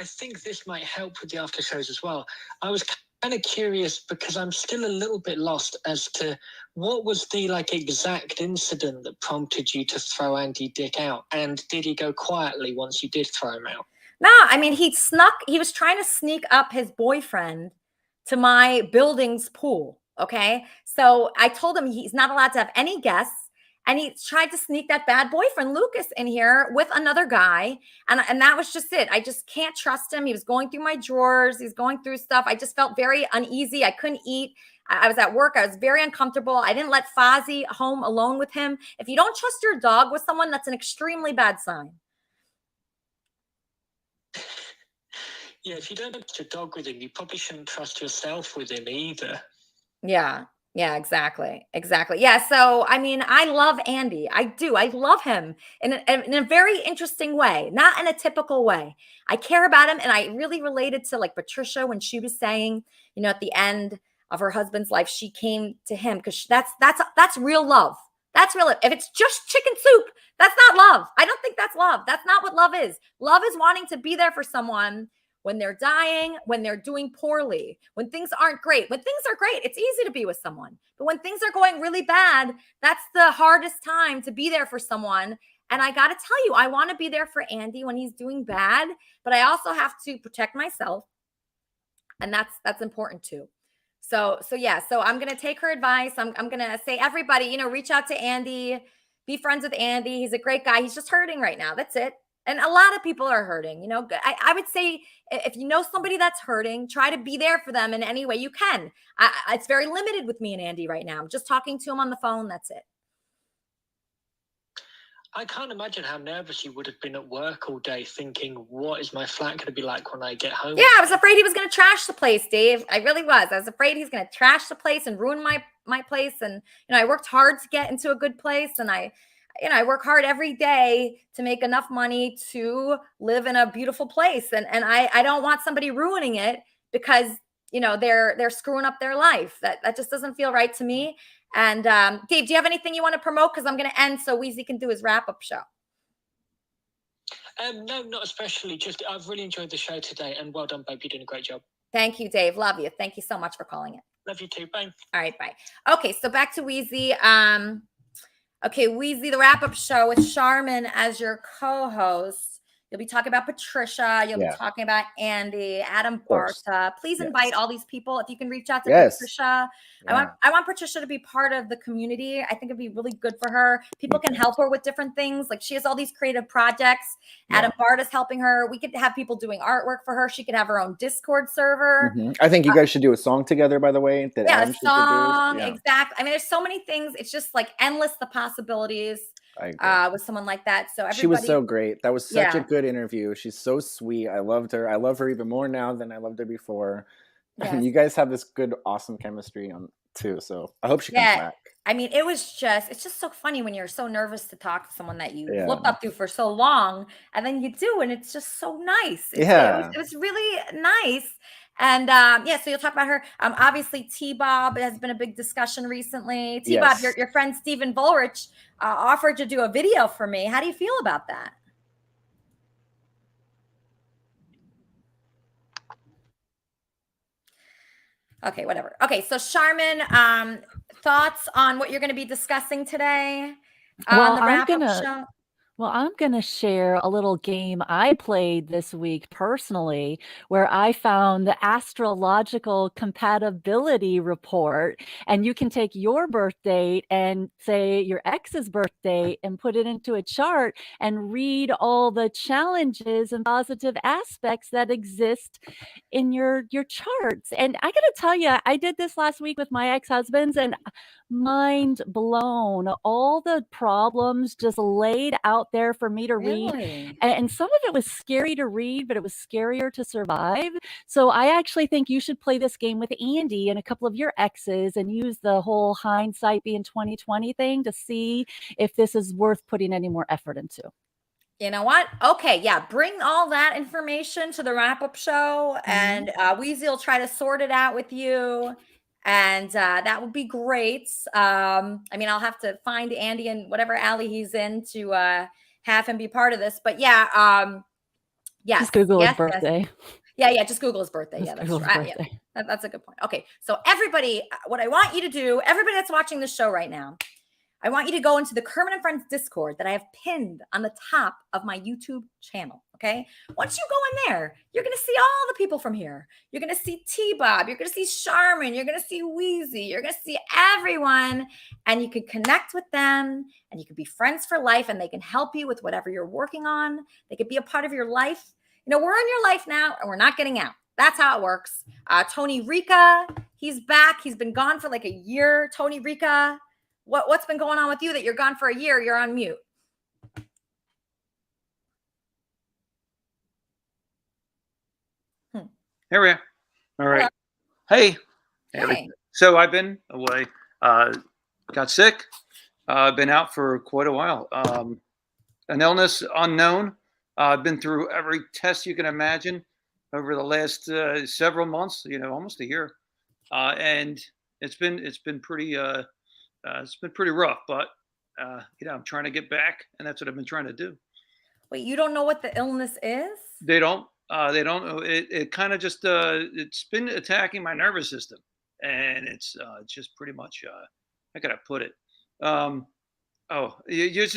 think this might help with the after shows as well. I was kind of curious because I'm still a little bit lost as to what was the exact incident that prompted you to throw Andy Dick out, and did he go quietly once you did throw him out? No, I mean, he was trying to sneak up his boyfriend to my building's pool. Okay. So I told him he's not allowed to have any guests. And he tried to sneak that bad boyfriend, Lucas, in here with another guy. And that was just it. I just can't trust him. He was going through my drawers. He's going through stuff. I just felt very uneasy. I couldn't eat. I was at work. I was very uncomfortable. I didn't let Fozzie home alone with him. If you don't trust your dog with someone, that's an extremely bad sign. Yeah, if you don't trust your dog with him, you probably shouldn't trust yourself with him either. Yeah. Yeah, exactly. Exactly. Yeah. So, I mean, I love Andy. I do. I love him in a very interesting way, not in a typical way. I care about him. And I really related to Patricia when she was saying, at the end of her husband's life, she came to him because that's real love. That's real. If it's just chicken soup, that's not love. I don't think that's love. That's not what love is. Love is wanting to be there for someone when they're dying, when they're doing poorly, when things aren't great. When things are great, it's easy to be with someone. But when things are going really bad, that's the hardest time to be there for someone. And I got to tell you, I want to be there for Andy when he's doing bad, but I also have to protect myself. And that's important too. So I'm going to take her advice. I'm going to say, everybody, reach out to Andy, be friends with Andy. He's a great guy. He's just hurting right now. That's it. And a lot of people are hurting. I would say if you know somebody that's hurting, try to be there for them in any way you can. It's very limited with me and Andy right now. I'm just talking to him on the phone. That's it. I can't imagine how nervous you would have been at work all day thinking, what is my flat going to be like when I get home? Yeah, I was afraid he was going to trash the place, Dave. I really was. I was afraid he's going to trash the place and ruin my place. And, I worked hard to get into a good place. And I I work hard every day to make enough money to live in a beautiful place. And I don't want somebody ruining it because, they're screwing up their life. That just doesn't feel right to me. And Dave, do you have anything you want to promote? Because I'm going to end so Weezy can do his wrap-up show. No, not especially. Just I've really enjoyed the show today, and well done, babe. You're doing a great job. Thank you, Dave. Love you. Thank you so much for calling it. Love you too. Bye. All right, bye. Okay, so back to Weezy. Okay, Weezy, the wrap-up show with Charmin as your co-host. You'll be talking about Patricia. You'll be talking about Andy, Adam Barta. Please invite all these people. If you can reach out to Patricia. I want Patricia to be part of the community. I think it'd be really good for her. People can help her with different things. Like she has all these creative projects. Adam Barta's helping her. We could have people doing artwork for her. She could have her own Discord server. I think you guys should do a song together, by the way. That a song. Exactly. I mean, there's so many things. It's just like endless the possibilities. With someone like that. So everybody, she was so great. That was such a good interview. She's so sweet. I loved her. I love her even more now than I loved her before. Yes. And you guys have this good, awesome chemistry too. So I hope she comes back. I mean, it's just so funny when you're so nervous to talk to someone that you looked up to for so long, and then you do, and it's just so nice. It was really nice. And so you'll talk about her. Obviously, T-Bob has been a big discussion recently. T-Bob, your friend Stephen Bullrich offered to do a video for me. How do you feel about that? Okay, whatever. Okay, so Charmin, thoughts on what you're going to be discussing today on the wrap-up show? Well, I'm going to share a little game I played this week personally, where I found the astrological compatibility report. And you can take your birth date and say your ex's birth date and put it into a chart and read all the challenges and positive aspects that exist in your charts. And I got to tell you, I did this last week with my ex-husbands, and mind blown. All the problems just laid out there for me to read. And some of it was scary to read, but it was scarier to survive. So I actually think you should play this game with Andy and a couple of your exes and use the whole hindsight being 2020 thing to see if this is worth putting any more effort into. You know what? Okay, bring all that information to the wrap-up show, and Weezy will try to sort it out with you. And that would be great. I mean, I'll have to find Andy and whatever alley he's in to have him be part of this. But just Google his birthday. Yeah, just Google his birthday. That's right. Yeah, that's a good point. Okay, so everybody, what I want you to do, everybody that's watching this show right now, I want you to go into the Kermit and Friends Discord that I have pinned on the top of my YouTube channel, okay? Once you go in there, you're going to see all the people from here. You're going to see T-Bob. You're going to see Charmin. You're going to see Weezy. You're going to see everyone, and you can connect with them, and you can be friends for life, and they can help you with whatever you're working on. They could be a part of your life. We're in your life now, and we're not getting out. That's how it works. Tony Rica, he's back. He's been gone for like a year. Tony Rica, what's been going on with you that you're gone for a year? You're on mute. Here we are. All right. Hey. So I've been away. Got sick. Been out for quite a while. An illness unknown. I've been through every test you can imagine over the last several months. Almost a year, and it's been pretty rough. But I'm trying to get back, and that's what I've been trying to do. Wait, you don't know what the illness is? They don't know. It kind of just it's been attacking my nervous system, and it's just pretty much how can I put it?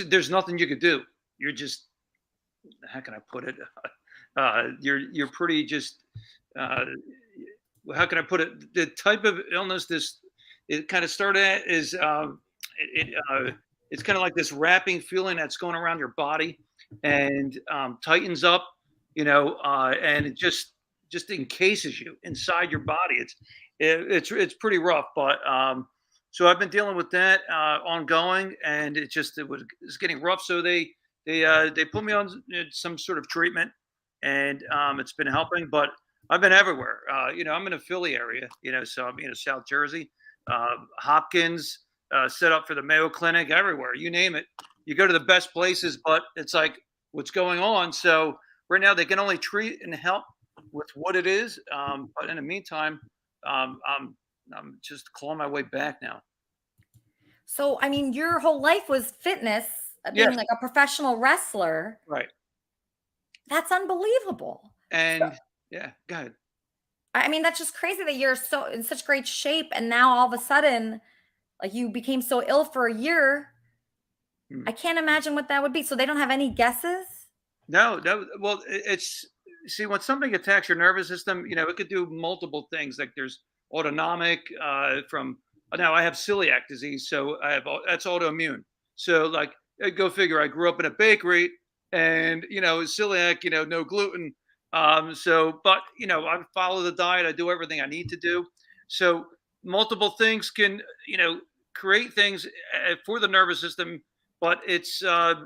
There's nothing you could do. You're just, how can I put it? You're pretty just how can I put it? The type of illness it kind of started at is it's kind of like this wrapping feeling that's going around your body and tightens up. And it just encases you inside your body. It's pretty rough, but so I've been dealing with that ongoing, and it's getting rough. So they put me on some sort of treatment, and it's been helping. But I've been everywhere. I'm in the Philly area. So I'm in South Jersey, Hopkins, set up for the Mayo Clinic, everywhere. You name it. you go to the best places, but it's like what's going on. So right now they can only treat and help with what it is. But in the meantime, I'm just clawing my way back now. So, I mean, your whole life was fitness, being like a professional wrestler. Right. That's unbelievable. And yeah, go ahead. I mean, that's just crazy that you're so in such great shape, and now all of a sudden, like you became so ill for a year. I can't imagine what that would be. So they don't have any guesses? No. Well, see, when something attacks your nervous system, it could do multiple things. Like there's autonomic now I have celiac disease, so that's autoimmune. So like, go figure. I grew up in a bakery, and celiac, no gluten. But I follow the diet. I do everything I need to do. So multiple things can create things for the nervous system. But it's like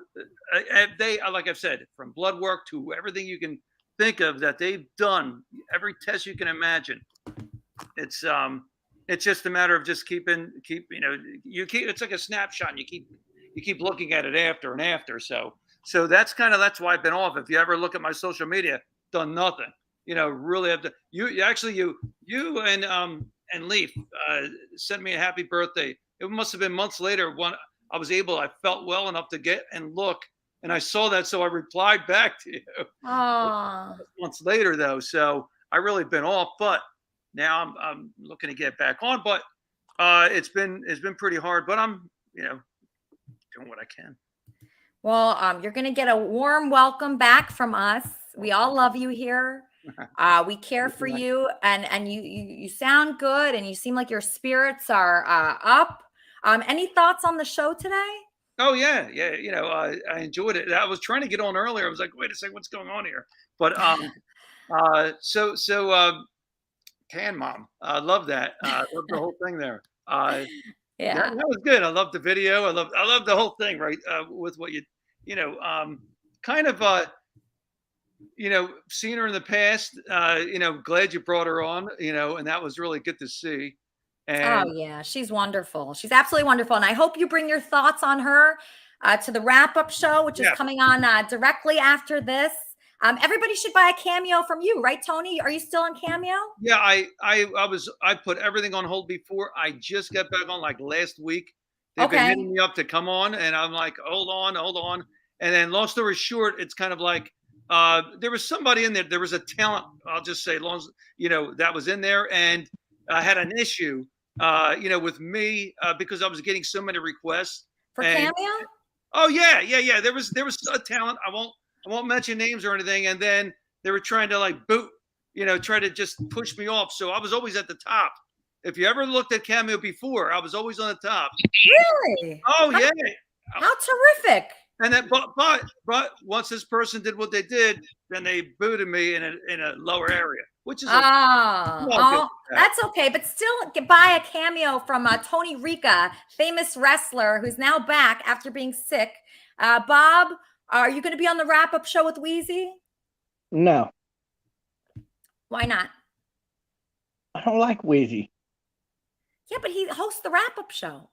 I've said, from blood work to everything you can think of that they've done, every test you can imagine. It's just a matter of just it's like a snapshot, and you keep looking at it after and after. So that's why I've been off. If you ever look at my social media, done nothing. Really have to. You and Leaf sent me a happy birthday. It must have been months later when I felt well enough to get and look, and I saw that, so I replied back to you. Months later, though, so I really been off, but now I'm looking to get back on. But it's been pretty hard, but I'm doing what I can. Well, you're gonna get a warm welcome back from us. We all love you here. We care for you, and you sound good, and you seem like your spirits are up. Any thoughts on the show today? Oh yeah. I enjoyed it. I was trying to get on earlier. I was like, wait a second, what's going on here? But Tan Mom, I love that. I love the whole thing there. Yeah, that was good. I love the video. I love the whole thing. Right, with what seen her in the past. Glad you brought her on. And that was really good to see. And oh yeah, she's wonderful. She's absolutely wonderful, and I hope you bring your thoughts on her to the wrap-up show, which is coming on directly after this. Everybody should buy a Cameo from you, right, Tony? Are you still on Cameo? Yeah, I put everything on hold before. I just got back on like last week. They've been hitting me up to come on, and I'm like, hold on. And then, long story short, it's kind of like there was somebody in there. There was a talent. I'll just say, that was in there, and I had an issue, with me because I was getting so many requests for Cameo. Oh yeah. There was a talent. I won't mention names or anything. And then they were trying to like try to just push me off. So I was always at the top. If you ever looked at Cameo before, I was always on the top. Really? Oh yeah. How terrific. And then, but once this person did what they did, then they booted me in a lower area, which is that's okay. But still, buy a Cameo from Tony Rica, famous wrestler who's now back after being sick. Bob, are you going to be on the wrap-up show with Wheezy? No. Why not? I don't like Wheezy. Yeah, but he hosts the wrap-up show.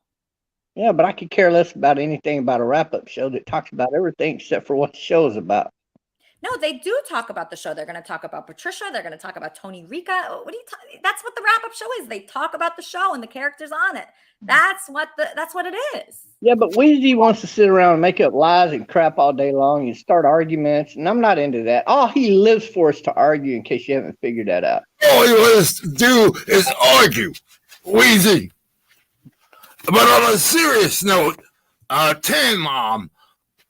Yeah, but I could care less about anything about a wrap-up show that talks about everything except for what the show is about. No, they do talk about the show. They're going to talk about Patricia. They're going to talk about Tony Rica. That's what the wrap-up show is. They talk about the show and the characters on it. That's what it is. Yeah, but Wheezy wants to sit around and make up lies and crap all day long and start arguments, and I'm not into that. All he lives for is to argue, in case you haven't figured that out. All he wants to do is argue, Wheezy. But on a serious note, Tan Mom,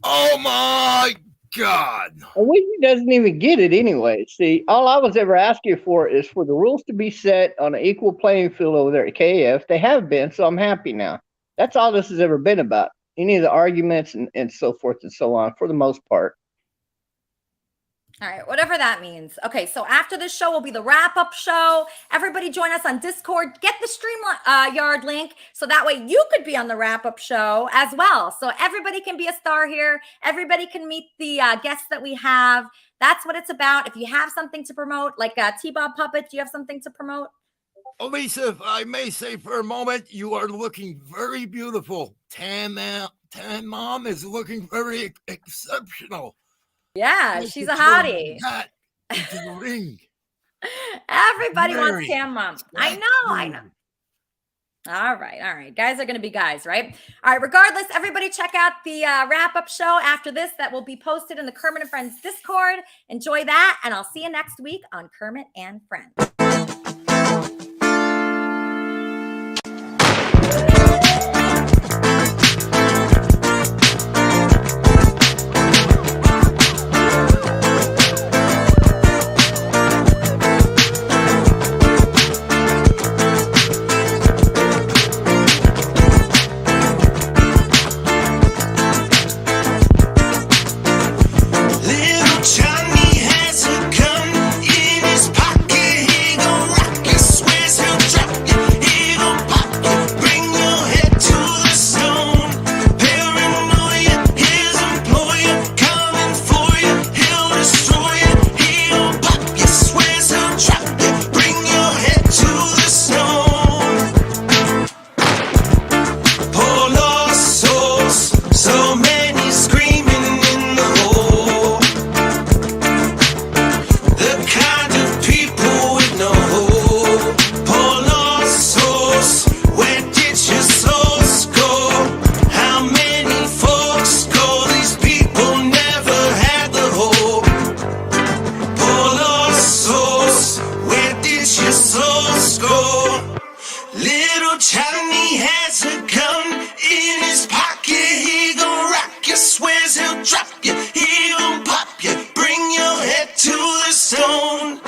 oh my God. Well, Wheezy doesn't even get it anyway. See, all I was ever asking for is for the rules to be set on an equal playing field over there at KF. They have been, so I'm happy now. That's all this has ever been about. Any of the arguments and so forth and so on, for the most part. All right, whatever that means. Okay, so after this show will be the wrap-up show. Everybody join us on Discord. Get the StreamYard link so that way you could be on the wrap-up show as well. So everybody can be a star here. Everybody can meet the guests that we have. That's what it's about. If you have something to promote, like T-Bob Puppet, do you have something to promote? Lisa, if I may say for a moment, you are looking very beautiful. Tan Tan Mom is looking very exceptional. Yeah, Let's she's get a your hottie. hat into the ring. Everybody wants Mary, Tan Mom. I know. All right. Guys are going to be guys, right? All right. Regardless, everybody check out the wrap-up show after this that will be posted in the Kermit and Friends Discord. Enjoy that, and I'll see you next week on Kermit and Friends. Johnny has a gun in his pocket. He gon' rock you, swears he'll drop you. He gon' pop you, bring your head to the stone.